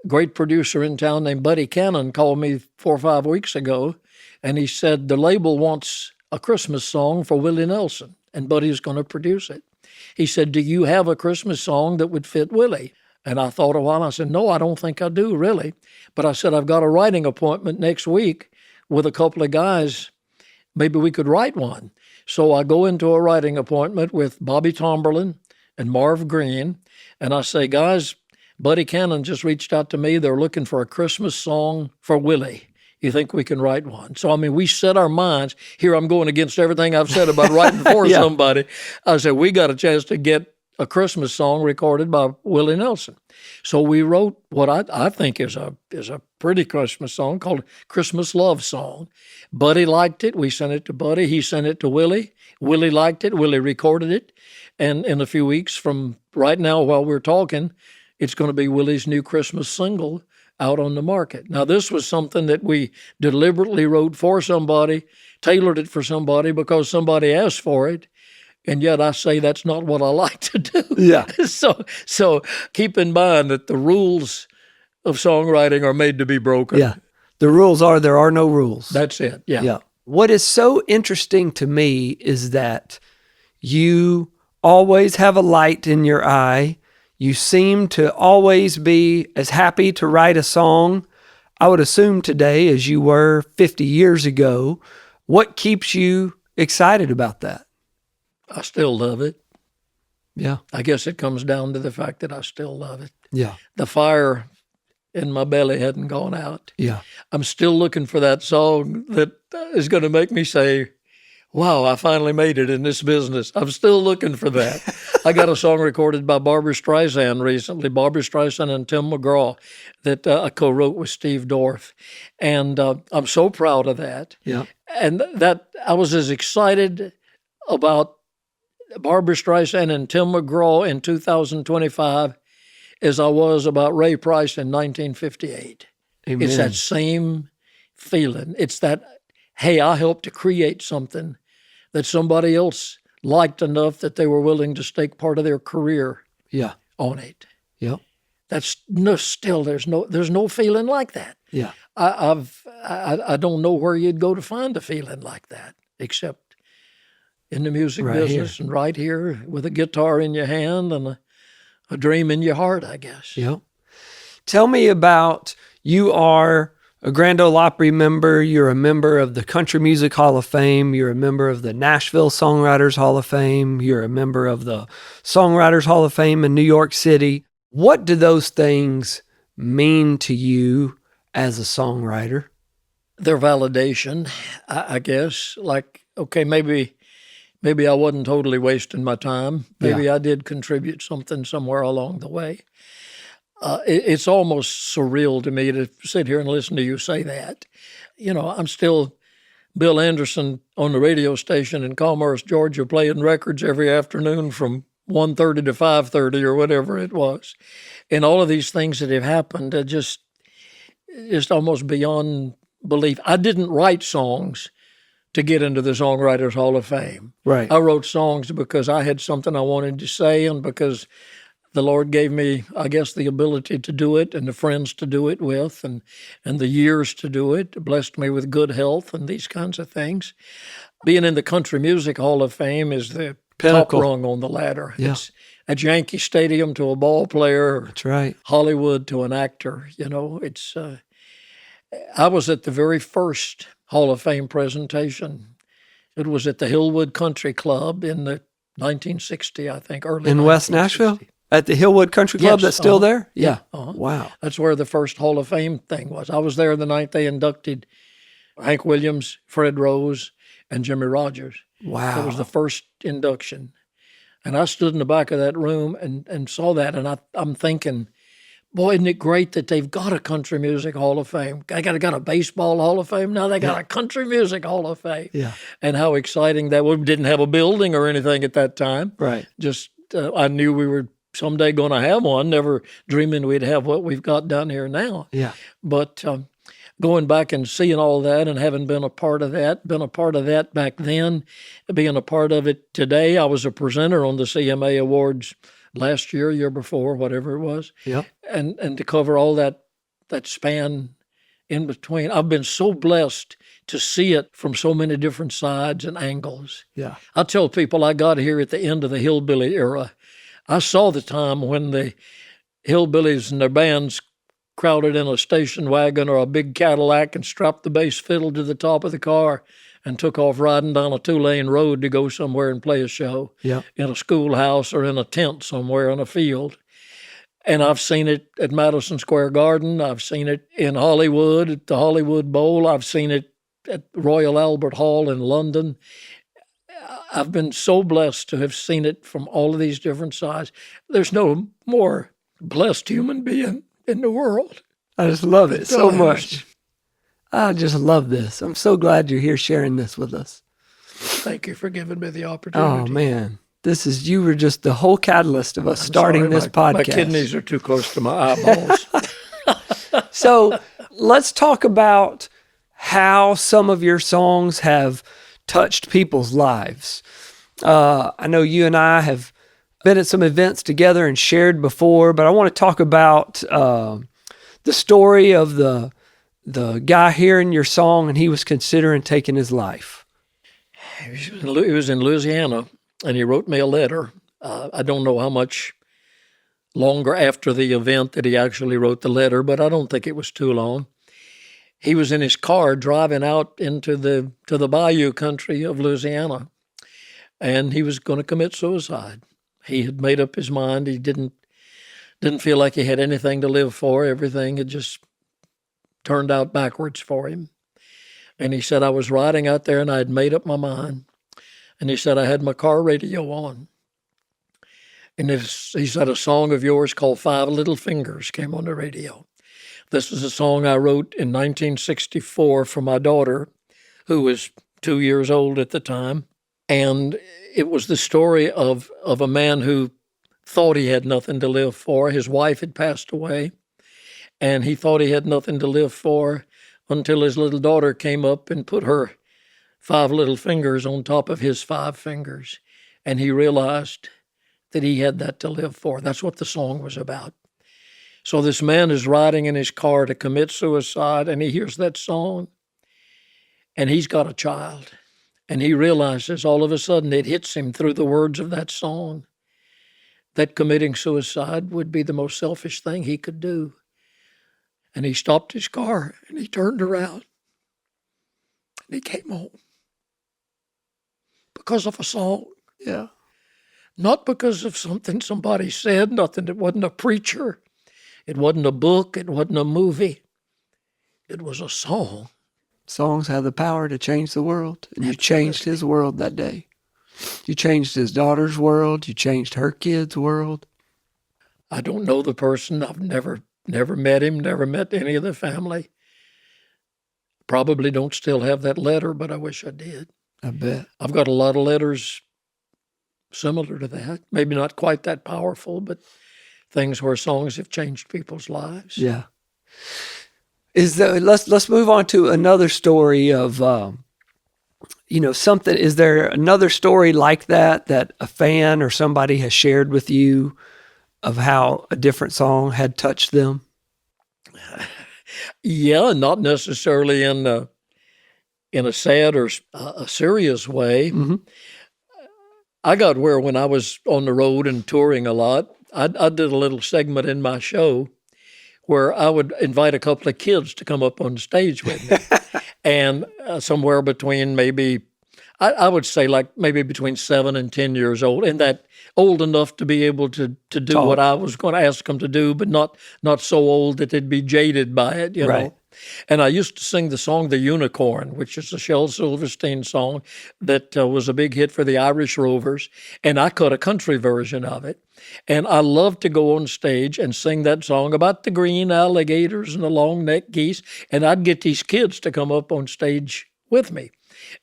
a great producer in town named Buddy Cannon called me 4 or 5 weeks ago, and he said the label wants a Christmas song for Willie Nelson, and Buddy's going to produce it. He said, do you have a Christmas song that would fit Willie? And I thought a while, and I said, no, I don't think I do, really. But I said, I've got a writing appointment next week with a couple of guys. Maybe we could write one. So I go into a writing appointment with Bobby Tomberlin and Marv Green, and I say, guys, Buddy Cannon just reached out to me. They're looking for a Christmas song for Willie. You think we can write one? So, I mean, we set our minds. Here I'm going against everything I've said about writing for somebody. I said, we got a chance to get a Christmas song recorded by Willie Nelson. So we wrote what I think is a pretty Christmas song called Christmas Love Song. Buddy liked it. We sent it to Buddy. He sent it to Willie. Willie liked it. Willie recorded it. And in a few weeks from right now while we're talking, it's going to be Willie's new Christmas single out on the market. Now, this was something that we deliberately wrote for somebody, tailored it for somebody because somebody asked for it. And yet I say that's not what I like to do. Yeah. So keep in mind that the rules of songwriting are made to be broken. Yeah. The rules are there are no rules. That's it. Yeah. Yeah. What is so interesting to me is that you always have a light in your eye. You seem to always be as happy to write a song. I would assume today, as you were 50 years ago, what keeps you excited about that? I still love it. Yeah. I guess it comes down to the fact that I still love it. Yeah. The fire in my belly hadn't gone out. Yeah. I'm still looking for that song that is going to make me say, wow, I finally made it in this business. I'm still looking for that. I got a song recorded by Barbra Streisand recently, Barbra Streisand and Tim McGraw, that I co-wrote with Steve Dorff. And I'm so proud of that. Yeah. And that I was as excited about Barbra Streisand and Tim McGraw in 2025 as I was about Ray Price in 1958. Amen. It's that same feeling. It's that, hey, I helped to create something that somebody else liked enough that they were willing to stake part of their career Yeah. on it. Yep. That's still there's no feeling like that. Yeah. I don't know where you'd go to find a feeling like that except in the music Right business here. and right here with a guitar in your hand and a dream in your heart, I guess. Yep. Tell me about, you are a Grand Ole Opry member. You're a member of the Country Music Hall of Fame. You're a member of the Nashville Songwriters Hall of Fame. You're a member of the Songwriters Hall of Fame in New York City. What do those things mean to you as a songwriter? Their validation, I guess. Like, okay, maybe I wasn't totally wasting my time. Maybe I did contribute something somewhere along the way. It's almost surreal to me to sit here and listen to you say that. You know, I'm still Bill Anderson on the radio station in Commerce, Georgia, playing records every afternoon from 1:30 to 5:30 or whatever it was. And all of these things that have happened are just almost beyond belief. I didn't write songs to get into the Songwriters Hall of Fame. Right. I wrote songs because I had something I wanted to say and because the Lord gave me, I guess, the ability to do it and the friends to do it with and the years to do it. Blessed me with good health and these kinds of things. Being in the Country Music Hall of Fame is the Pinnacle. top rung on the ladder. Yeah. It's at Yankee Stadium to a ball player, That's right. Hollywood to an actor. You know, it's. I was at the very first Hall of Fame presentation. It was at the Hillwood Country Club in the 1960, I think, early In West 1960. Nashville? At the Hillwood Country Club Yes, that's still there? Yeah. Uh-huh. Wow. That's where the first Hall of Fame thing was. I was there the night they inducted Hank Williams, Fred Rose, and Jimmy Rogers. Wow. That was the first induction. And I stood in the back of that room and saw that, and I'm thinking, boy, isn't it great that they've got a Country Music Hall of Fame? They got a baseball Hall of Fame. Now they got a Country Music Hall of Fame. Yeah. And how exciting that was. We didn't have a building or anything at that time. Right. Just I knew we were someday going to have one, never dreaming we'd have what we've got down here now. Yeah. But going back and seeing all that and having been a part of that back then, being a part of it today, I was a presenter on the CMA Awards last year before, whatever it was. Yep. And to cover all that span in between, I've been so blessed to see it from so many different sides and angles. Yeah. I tell people I got here at the end of the hillbilly era. I saw the time when the hillbillies and their bands crowded in a station wagon or a big Cadillac and strapped the bass fiddle to the top of the car and took off riding down a 2-lane road to go somewhere and play a show Yep. in a schoolhouse or in a tent somewhere in a field. And I've seen it at Madison Square Garden. I've seen it in Hollywood at the Hollywood Bowl. I've seen it at Royal Albert Hall in London. I've been so blessed to have seen it from all of these different sides. There's no more blessed human being in the world. I just love it so Bill much. I just love this. I'm so glad you're here sharing this with us. Thank you for giving me the opportunity. Oh, man. You were just the whole catalyst of us starting Sorry, this my podcast. kidneys are too close to my eyeballs. So let's talk about how some of your songs have touched people's lives. I know you and I have been at some events together and shared before, but I want to talk about the story of the guy hearing your song and he was considering taking his life. He was in Louisiana, and he wrote me a letter. I don't know how much longer after the event that he actually wrote the letter, but I don't think it was too long. he was in his car driving out into the bayou country of Louisiana, and he was going to commit suicide. He had made up his mind. He didn't feel like he had anything to live for. Everything had just turned out backwards for him. And he said, I was riding out there and I had made up my mind. And he said, I had my car radio on. And he said, a song of yours called Five Little Fingers came on the radio. This is a song I wrote in 1964 for my daughter, who was 2 years old at the time. And it was the story of a man who thought he had nothing to live for. His wife had passed away, and he thought he had nothing to live for until his little daughter came up and put her 5 little fingers on top of his 5 fingers. And he realized that he had that to live for. That's what the song was about. So this man is riding in his car to commit suicide, and he hears that song, and he's got a child. And he realizes all of a sudden it hits him through the words of that song that committing suicide would be the most selfish thing he could do. And he stopped his car and he turned around and he came home because of a song. Yeah. Not because of something somebody said, nothing. It wasn't a preacher. It wasn't a book. It wasn't a movie. It was a song. Songs have the power to change the world. And you changed his world that day. You changed his daughter's world. You changed her kid's world. I don't know the person. I've never met him, never met any of the family. Probably don't still have that letter, but I wish I did. I bet. I've got a lot of letters similar to that. Maybe not quite that powerful, but things where songs have changed people's lives. Yeah. Let's move on to another story of something. Is there another story like that a fan or somebody has shared with you of how a different song had touched them? Yeah, not necessarily in a sad or a serious way. Mm-hmm. I got where when I was on the road and touring a lot, I did a little segment in my show where I would invite a couple of kids to come up on stage with me. And somewhere between maybe, I would say like maybe between 7 and 10 years old, and that old enough to be able to do Talk. what I was going to ask them to do, but not so old that they'd be jaded by it, you Right. know. And I used to sing the song The Unicorn, which is a Shel Silverstein song that was a big hit for the Irish Rovers. And I cut a country version of it. And I loved to go on stage and sing that song about the green alligators and the long-necked geese. And I'd get these kids to come up on stage with me.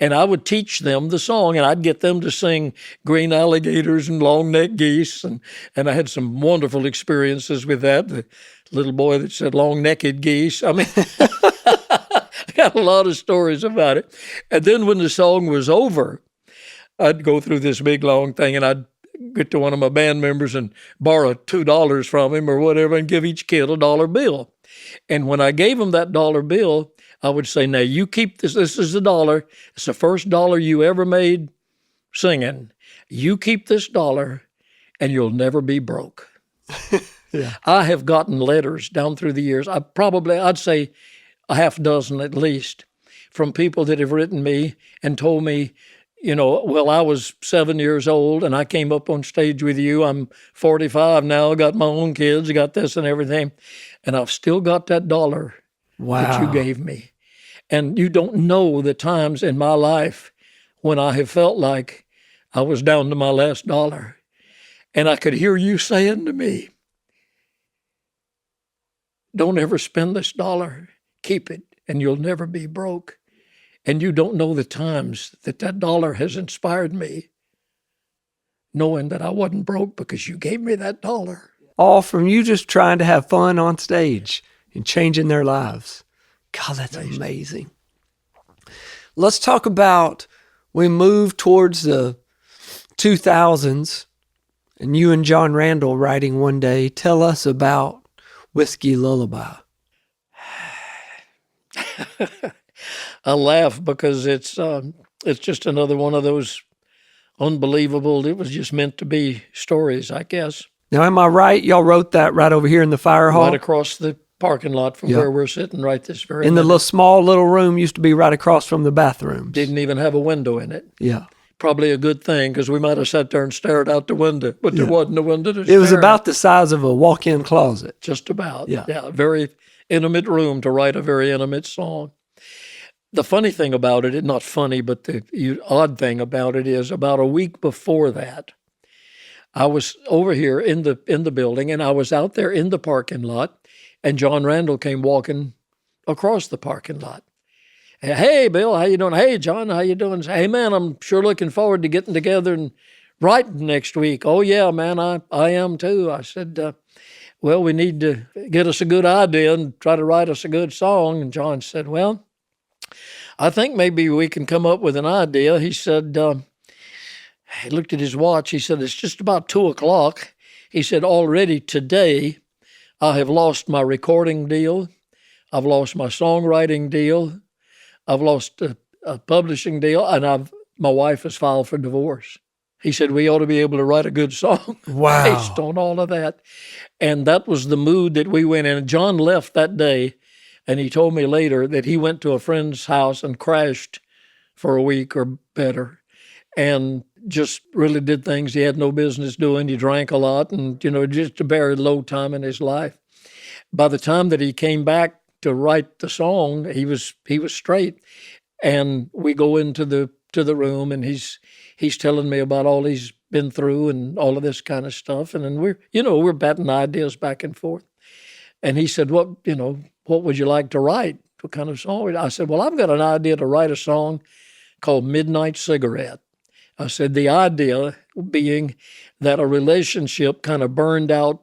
And I would teach them the song, and I'd get them to sing green alligators and long-necked geese. And I had some wonderful experiences with that. The little boy that said long-necked geese. I mean, I got a lot of stories about it. And then when the song was over, I'd go through this big, long thing, and I'd get to one of my band members and borrow $2 from him or whatever and give each kid a $1 bill. And when I gave him that $1 bill, I would say, now you keep this. This is the $1. It's the first $1 you ever made singing. You keep this $1 and you'll never be broke. Yeah. I have gotten letters down through the years. I'd say a half dozen at least, from people that have written me and told me, well, I was 7 years old and I came up on stage with you. I'm 45 now, got my own kids, got this and everything. And I've still got that $1 that you gave me. And you don't know the times in my life when I have felt like I was down to my last $1. And I could hear you saying to me, don't ever spend this $1. Keep it, and you'll never be broke. And you don't know the times that $1 has inspired me, knowing that I wasn't broke because you gave me that $1. All from you just trying to have fun on stage and changing their lives. God, that's amazing. Let's talk about, we move towards the 2000s, and you and John Randall writing one day. Tell us about Whiskey Lullaby. I laugh because it's just another one of those unbelievable, it was just meant to be stories, I guess. Now, am I right? Y'all wrote that right over here in the fire hall? Right across the parking lot from where we're sitting right this very In the minute. small little room used to be right across from the bathrooms. Didn't even have a window in it. Yeah. Probably a good thing, because we might have sat there and stared out the window, but there wasn't a window to stare It was about at. the size of a walk-in closet. Just about. Yeah. A very intimate room to write a very intimate song. The funny thing about it, not funny, but the odd thing about it is about a week before that, I was over here in the building, and I was out there in the parking lot, and John Randall came walking across the parking lot. Hey, Bill, how you doing? Hey, John, how you doing? Hey, man, I'm sure looking forward to getting together and writing next week. Oh, yeah, man, I am too. I said, well, we need to get us a good idea and try to write us a good song. And John said, well, I think maybe we can come up with an idea. He said, he looked at his watch. He said, it's just about 2:00. He said, already today, I have lost my recording deal. I've lost my songwriting deal. I've lost a publishing deal, and my wife has filed for divorce. He said, we ought to be able to write a good song based on all of that. And that was the mood that we went in. And John left that day, and he told me later that he went to a friend's house and crashed for a week or better, and just really did things he had no business doing. He drank a lot, and, just a very low time in his life. By the time that he came back to write the song, he was straight. And we go into the room, and he's telling me about all he's been through and all of this kind of stuff. And then we're batting ideas back and forth. And he said, what would you like to write? What kind of song? I said, well, I've got an idea to write a song called Midnight Cigarette. I said, the idea being that a relationship kind of burned out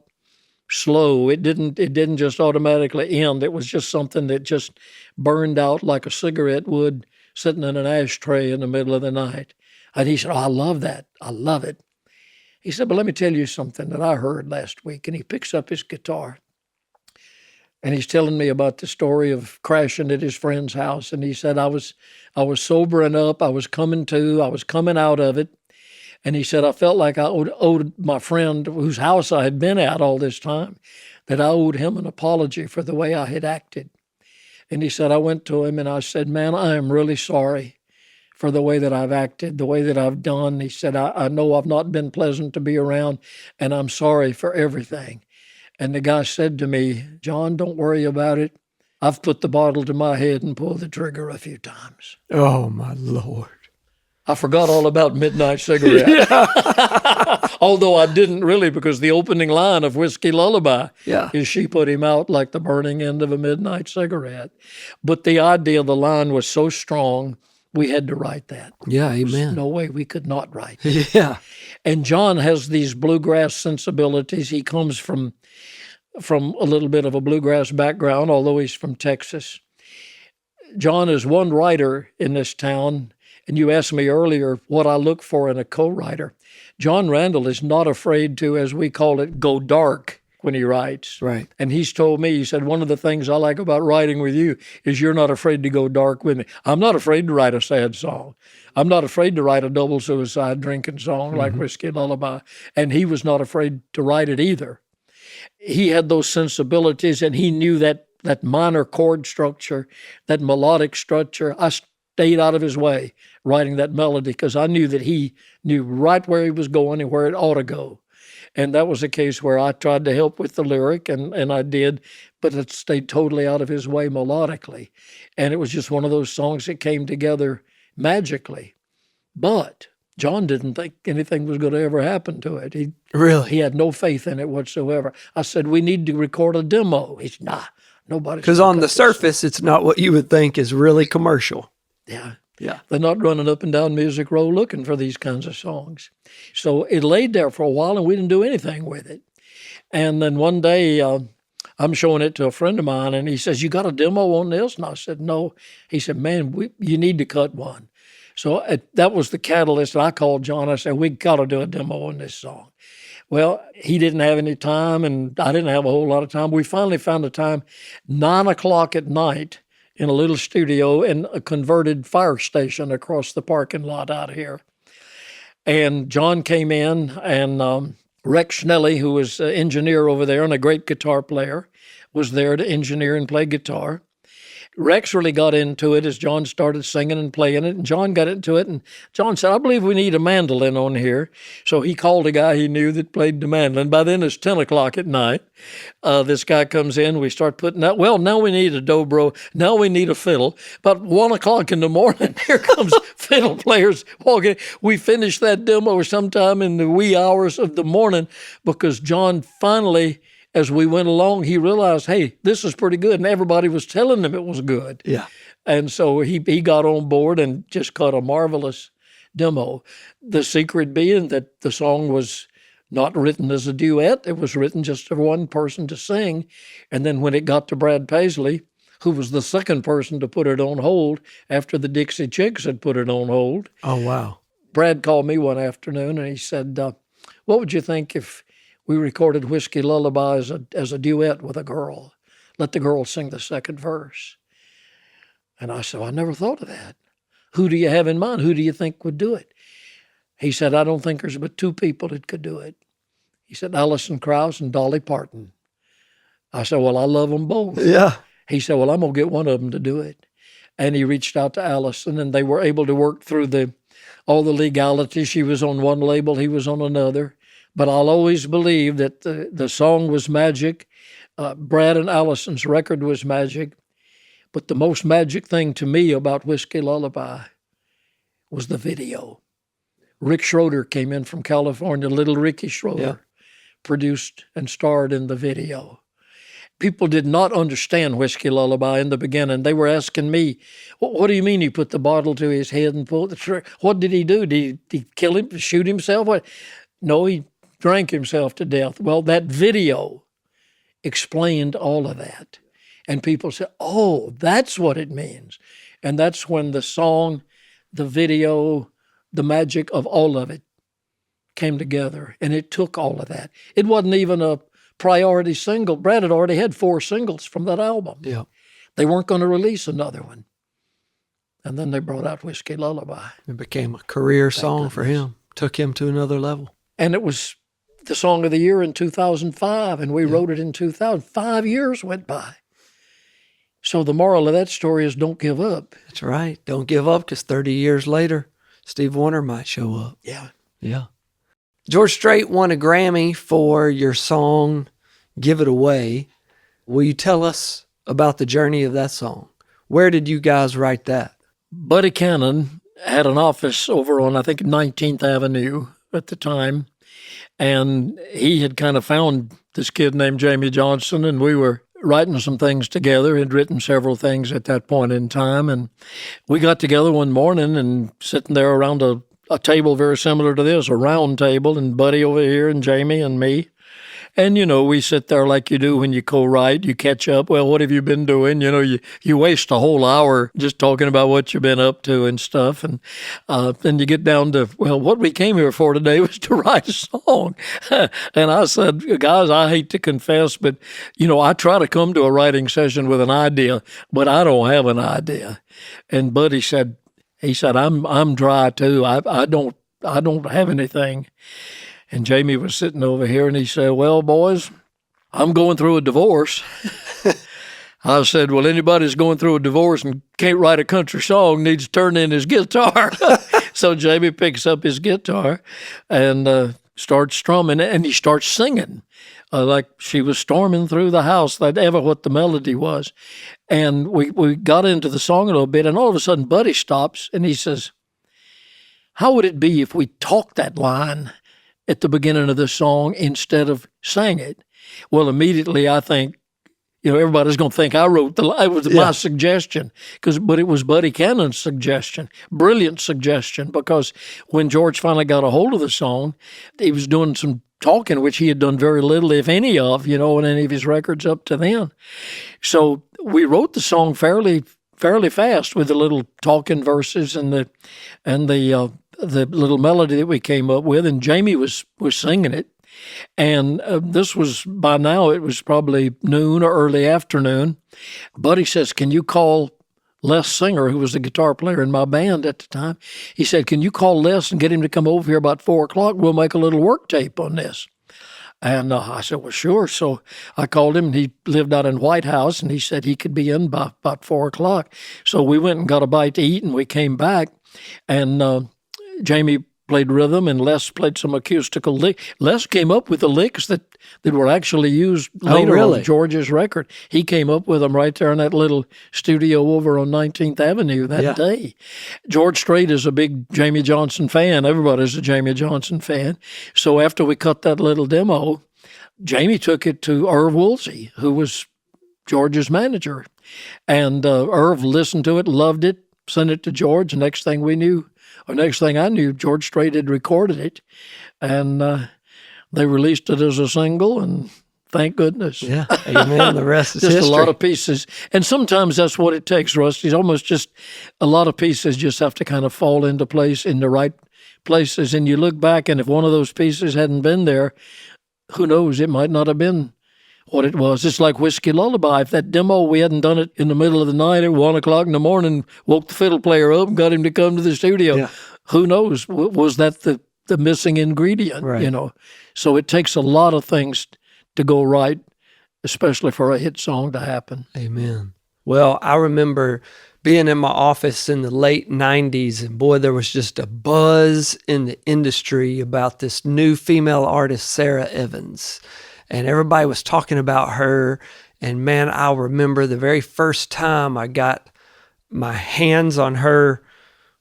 slow. It didn't just automatically end. It was just something that just burned out like a cigarette would, sitting in an ashtray in the middle of the night. And he said, oh, I love that. I love it. He said, but let me tell you something that I heard last week. And he picks up his guitar, and he's telling me about the story of crashing at his friend's house. And he said, I was sobering up. I was coming out of it. And he said, I felt like I owed my friend, whose house I had been at all this time, that I owed him an apology for the way I had acted. And he said, I went to him and I said, man, I am really sorry for the way that I've acted, the way that I've done. He said, I know I've not been pleasant to be around, and I'm sorry for everything. And the guy said to me, John, don't worry about it. I've put the bottle to my head and pulled the trigger a few times. Oh, my Lord. I forgot all about Midnight Cigarette. Although I didn't really, because the opening line of Whiskey Lullaby is she put him out like the burning end of a midnight cigarette. But the idea of the line was so strong, we had to write that. Yeah, amen. There's no way we could not write that. Yeah. And John has these bluegrass sensibilities. He comes from a little bit of a bluegrass background, although he's from Texas. John is one writer in this town. And you asked me earlier what I look for in a co-writer. John Randall is not afraid to, as we call it, go dark when he writes. Right. And he's told me, he said, one of the things I like about writing with you is you're not afraid to go dark with me. I'm not afraid to write a sad song. I'm not afraid to write a double suicide drinking song like Whiskey Lullaby. And he was not afraid to write it either. He had those sensibilities, and he knew that minor chord structure, that melodic structure. I stayed out of his way writing that melody because I knew that he knew right where he was going and where it ought to go. And that was a case where I tried to help with the lyric, and I did, but it stayed totally out of his way melodically. And it was just one of those songs that came together magically. But John didn't think anything was going to ever happen to it. He had no faith in it whatsoever. I said, we need to record a demo. He said, nah, nobody's. Because on the surface, it's not what you would think is really commercial. Yeah. Yeah. They're not running up and down Music Row looking for these kinds of songs. So it laid there for a while, and we didn't do anything with it. And then one day, I'm showing it to a friend of mine, and he says, you got a demo on this? And I said, no. He said, man, you need to cut one. So that was the catalyst. And I called John. I said, we got to do a demo on this song. Well, he didn't have any time, and I didn't have a whole lot of time. We finally found a time, 9:00 at night, in a little studio in a converted fire station across the parking lot out here. And John came in, and Rex Schnelly, who was an engineer over there and a great guitar player, was there to engineer and play guitar. Rex really got into it as John started singing and playing it, and John got into it, and John said, I believe we need a mandolin on here. So he called a guy he knew that played the mandolin. By then it's 10 o'clock at night. This guy comes in, we start putting out, well, now we need a dobro, now we need a fiddle. About 1 o'clock in the morning, here comes fiddle players walking. We finished that demo sometime in the wee hours of the morning because John finally, as we went along, he realized, hey, this is pretty good. And everybody was telling him it was good. Yeah. And so he got on board and just cut a marvelous demo. The secret being that the song was not written as a duet. It was written just for one person to sing. And then when it got to Brad Paisley, who was the second person to put it on hold after the Dixie Chicks had put it on hold. Oh, wow. Brad called me one afternoon and he said, what would you think if we recorded Whiskey Lullaby as a duet with a girl? Let the girl sing the second verse. And I said, I never thought of that. Who do you have in mind? Who do you think would do it? He said, I don't think there's but two people that could do it. He said, Alison Krauss and Dolly Parton. I said, well, I love them both. Yeah. He said, well, I'm going to get one of them to do it. And he reached out to Alison, and they were able to work through all the legalities. She was on one label, he was on another. But I'll always believe that the song was magic. Brad and Allison's record was magic. But the most magic thing to me about Whiskey Lullaby was the video. Rick Schroeder came in from California, Little Ricky Schroeder, produced and starred in the video. People did not understand Whiskey Lullaby in the beginning. They were asking me, what do you mean he put the bottle to his head and pulled the trigger? What did he do? Did he kill him, shoot himself? What? No, he drank himself to death. Well, that video explained all of that. And people said, oh, that's what it means. And that's when the song, the video, the magic of all of it came together. And it took all of that. It wasn't even a priority single. Brad had already had 4 singles from that album. Yeah. They weren't going to release another one. And then they brought out Whiskey Lullaby. It became a career song for him. Took him to another level. And it was the song of the year in 2005, and we wrote it in 2000. 5 years went by. So the moral of that story is don't give up. That's right. Don't give up, because 30 years later, Steve Wonder might show up. Yeah. Yeah. George Strait won a Grammy for your song, Give It Away. Will you tell us about the journey of that song? Where did you guys write that? Buddy Cannon had an office over on, I think, 19th Avenue at the time. And he had kind of found this kid named Jamey Johnson, and we were writing some things together. He'd written several things at that point in time. And we got together one morning and sitting there around a table very similar to this, a round table, and Buddy over here and Jamey and me. And, you know, we sit there like you do when you co-write, you catch up. Well, what have you been doing? You know, you waste a whole hour just talking about what you've been up to and stuff. And then you get down to, well, what we came here for today was to write a song. And I said, guys, I hate to confess, but, you know, I try to come to a writing session with an idea, but I don't have an idea. And Buddy said, I'm dry too. I don't have anything. And Jamey was sitting over here, and he said, well, boys, I'm going through a divorce. I said, well, anybody that's going through a divorce and can't write a country song needs to turn in his guitar. So Jamey picks up his guitar and starts strumming, and he starts singing like she was storming through the house. That's ever what the melody was. And we got into the song a little bit, and all of a sudden Buddy stops, and he says, how would it be if we talked that line at the beginning of the song instead of sang it? Well, immediately I think, you know, everybody's going to think I wrote it was my suggestion, but it was Buddy Cannon's suggestion. Brilliant suggestion, because when George finally got a hold of the song, he was doing some talking, which he had done very little, if any of, you know, in any of his records up to then. So we wrote the song fairly fast with the little talking verses and the little melody that we came up with, and Jamey was singing it. And this was, by now, it was probably noon or early afternoon. Buddy says, can you call Les Singer, who was the guitar player in my band at the time? He said, can you call Les and get him to come over here about 4 o'clock? We'll make a little work tape on this. And I said, well, sure. So I called him, and he lived out in White House, and he said he could be in by about 4 o'clock. So we went and got a bite to eat, and we came back, and Jamey played rhythm, and Les played some acoustical lick. Les came up with the licks that were actually used later on George's record. He came up with them right there in that little studio over on 19th Avenue that day. George Strait is a big Jamey Johnson fan. Everybody's a Jamey Johnson fan. So after we cut that little demo, Jamey took it to Irv Woolsey, who was George's manager. And Irv listened to it, loved it, sent it to George. Next thing I knew, George Strait had recorded it, and they released it as a single, and thank goodness. Yeah, amen. The rest is just history. A lot of pieces. And sometimes that's what it takes, Rusty. It's almost just a lot of pieces just have to kind of fall into place in the right places. And you look back, and if one of those pieces hadn't been there, who knows, it might not have been what it was. It's like Whiskey Lullaby. If that demo, we hadn't done it in the middle of the night at 1 o'clock in the morning, woke the fiddle player up and got him to come to the studio. Who knows? Was that the missing ingredient, right. So it takes a lot of things to go right, especially for a hit song to happen. Amen. Well, I remember being in my office in the late 90s, and boy, there was just a buzz in the industry about this new female artist, Sarah Evans. And everybody was talking about her. And man, I remember the very first time I got my hands on her,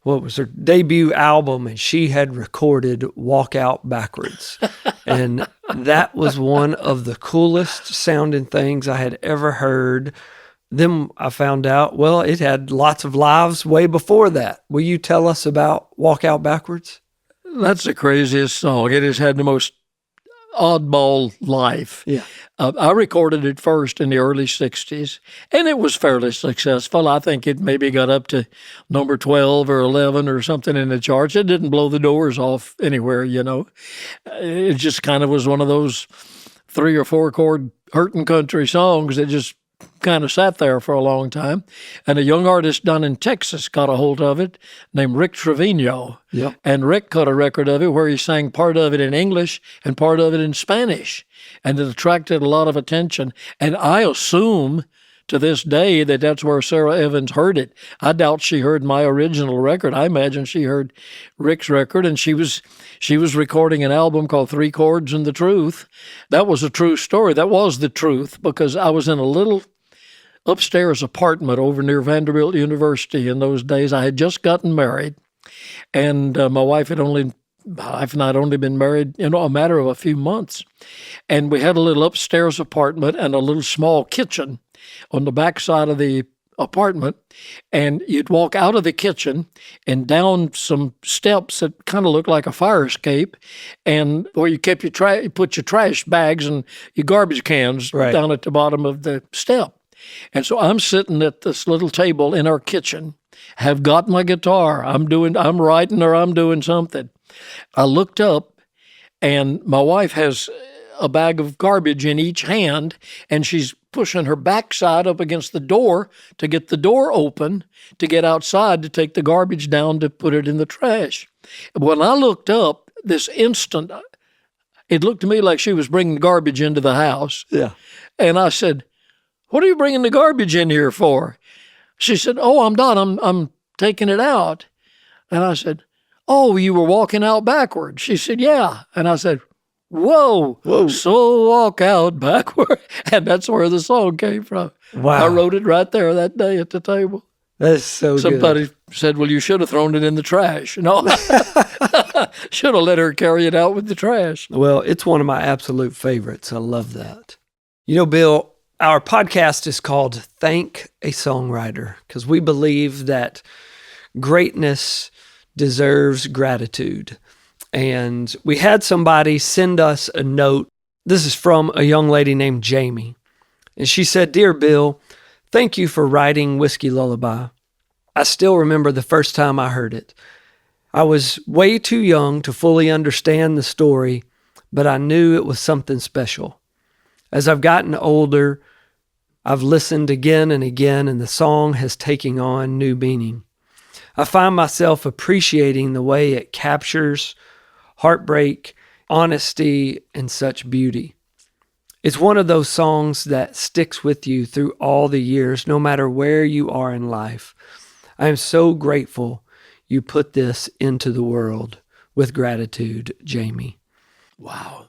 what was her debut album, and she had recorded Walk Out Backwards. And that was one of the coolest sounding things I had ever heard. Then I found out, well, it had lots of lives way before that. Will you tell us about Walk Out Backwards? That's the craziest song. It has had the most oddball life. Yeah. I recorded it first in the early 60s, and it was fairly successful. I think it maybe got up to number 12 or 11 or something in the charts. It didn't blow the doors off anywhere, It just kind of was one of those 3 or 4 chord hurtin' country songs that just kind of sat there for a long time. And a young artist down in Texas got a hold of it named Rick Trevino. Yep. And Rick cut a record of it where he sang part of it in English and part of it in Spanish. And it attracted a lot of attention. And I assume to this day that that's where Sarah Evans heard it. I doubt she heard my original record. I imagine she heard Rick's record, and she was recording an album called 3 Chords and the Truth. That was a true story. That was the truth, because I was in a little upstairs apartment over near Vanderbilt University in those days. I had just gotten married, and my wife and I had only been married, a matter of a few months. And we had a little upstairs apartment and a little small kitchen on the back side of the apartment. And you'd walk out of the kitchen and down some steps that kind of looked like a fire escape, and where you kept you put your trash bags and your garbage cans down at the bottom of the step. And so I'm sitting at this little table in our kitchen, have got my guitar. I'm writing or I'm doing something. I looked up, and my wife has a bag of garbage in each hand, and she's pushing her backside up against the door to get the door open to get outside to take the garbage down to put it in the trash. When I looked up this instant, it looked to me like she was bringing garbage into the house. Yeah. And I said, "What are you bringing the garbage in here for?" She said, "Oh, I'm not. I'm taking it out." And I said, "Oh, you were walking out backwards." She said, "Yeah." And I said, Whoa. So walk out backward. And that's where the song came from. Wow. I wrote it right there that day at the table. That's so Somebody said, "Well, you should have thrown it in the trash." No, should have let her carry it out with the trash. Well, it's one of my absolute favorites. I love that. Bill, our podcast is called Thank a Songwriter, because we believe that greatness deserves gratitude. And we had somebody send us a note. This is from a young lady named Jamey. And she said, "Dear Bill, thank you for writing Whiskey Lullaby. I still remember the first time I heard it. I was way too young to fully understand the story, but I knew it was something special. As I've gotten older, I've listened again and again, and the song has taken on new meaning. I find myself appreciating the way it captures heartbreak honesty and such beauty. It's one of those songs that sticks with you through all the years, no matter where you are in life. I am so grateful you put this into the world. With gratitude, Jamey. Wow.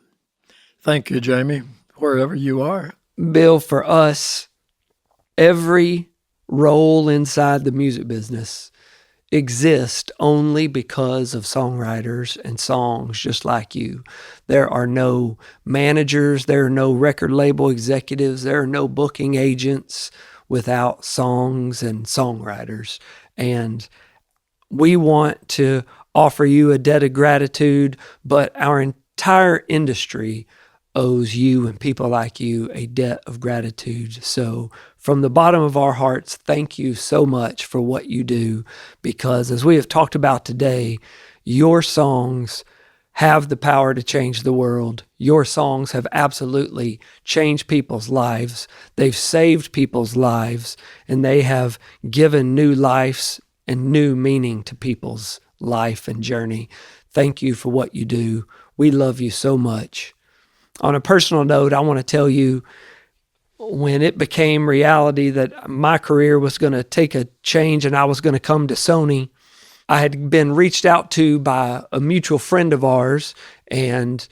Thank you, Jamey, wherever you are. Bill, for us, every role inside the music business exists only because of songwriters and songs just like you. There are no managers, there are no record label executives, there are no booking agents without songs and songwriters. And we want to offer you a debt of gratitude, but our entire industry owes you and people like you a debt of gratitude. So from the bottom of our hearts, thank you so much for what you do, because as we have talked about today, your songs have the power to change the world. Your songs have absolutely changed people's lives. They've saved people's lives, and they have given new lives and new meaning to people's life and journey. Thank you for what you do. We love you so much. On a personal note, I want to tell you, when it became reality that my career was going to take a change and I was going to come to Sony, I had been reached out to by a mutual friend of ours, and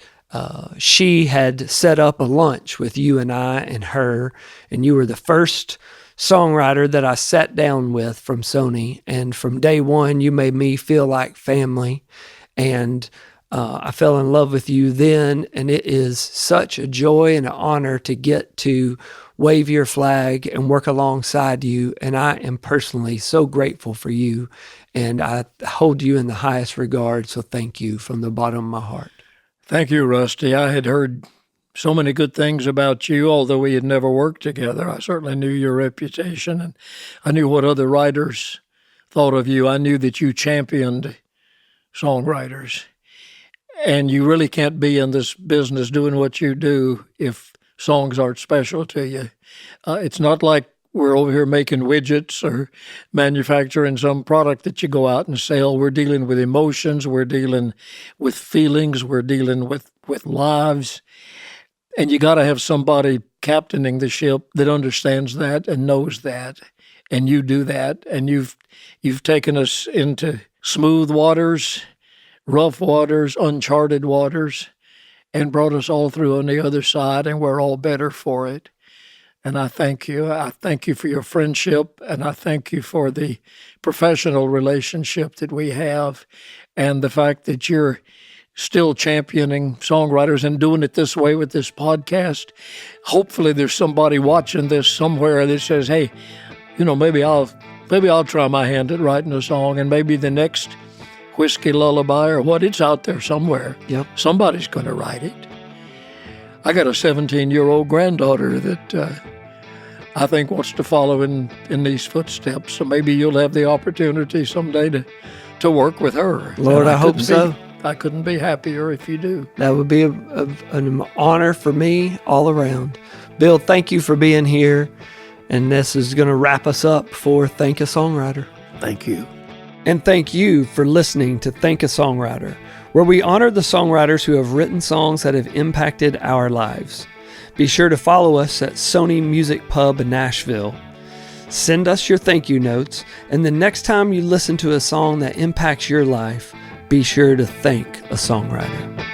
she had set up a lunch with you and I and her, and you were the first songwriter that I sat down with from Sony. And from day one, you made me feel like family, and I fell in love with you then, and it is such a joy and an honor to get to wave your flag and work alongside you. And I am personally so grateful for you, and I hold you in the highest regard. So thank you from the bottom of my heart. Thank you, Rusty. I had heard so many good things about you, although we had never worked together. I certainly knew your reputation, and I knew what other writers thought of you. I knew that you championed songwriters. And you really can't be in this business doing what you do if songs aren't special to you. It's not like we're over here making widgets or manufacturing some product that you go out and sell. We're dealing with emotions. We're dealing with feelings. We're dealing with lives. And you got to have somebody captaining the ship that understands that and knows that. And you do that. And you've taken us into smooth waters, rough waters, uncharted waters, and brought us all through on the other side, and we're all better for it. And I thank you. I thank you for your friendship, and I thank you for the professional relationship that we have, and the fact that you're still championing songwriters and doing it this way with this podcast. Hopefully there's somebody watching this somewhere that says, hey, maybe I'll try my hand at writing a song, and maybe the next Whiskey Lullaby or what, it's out there somewhere. Yep. Somebody's going to write it. I got a 17-year-old granddaughter that I think wants to follow in these footsteps. So maybe you'll have the opportunity someday to work with her. Lord, I hope so. I couldn't be happier if you do. That would be an honor for me all around. Bill, thank you for being here. And this is going to wrap us up for Thank a Songwriter. Thank you. And thank you for listening to Thank a Songwriter, where we honor the songwriters who have written songs that have impacted our lives. Be sure to follow us at Sony Music Pub in Nashville. Send us your thank you notes, and the next time you listen to a song that impacts your life, be sure to thank a songwriter.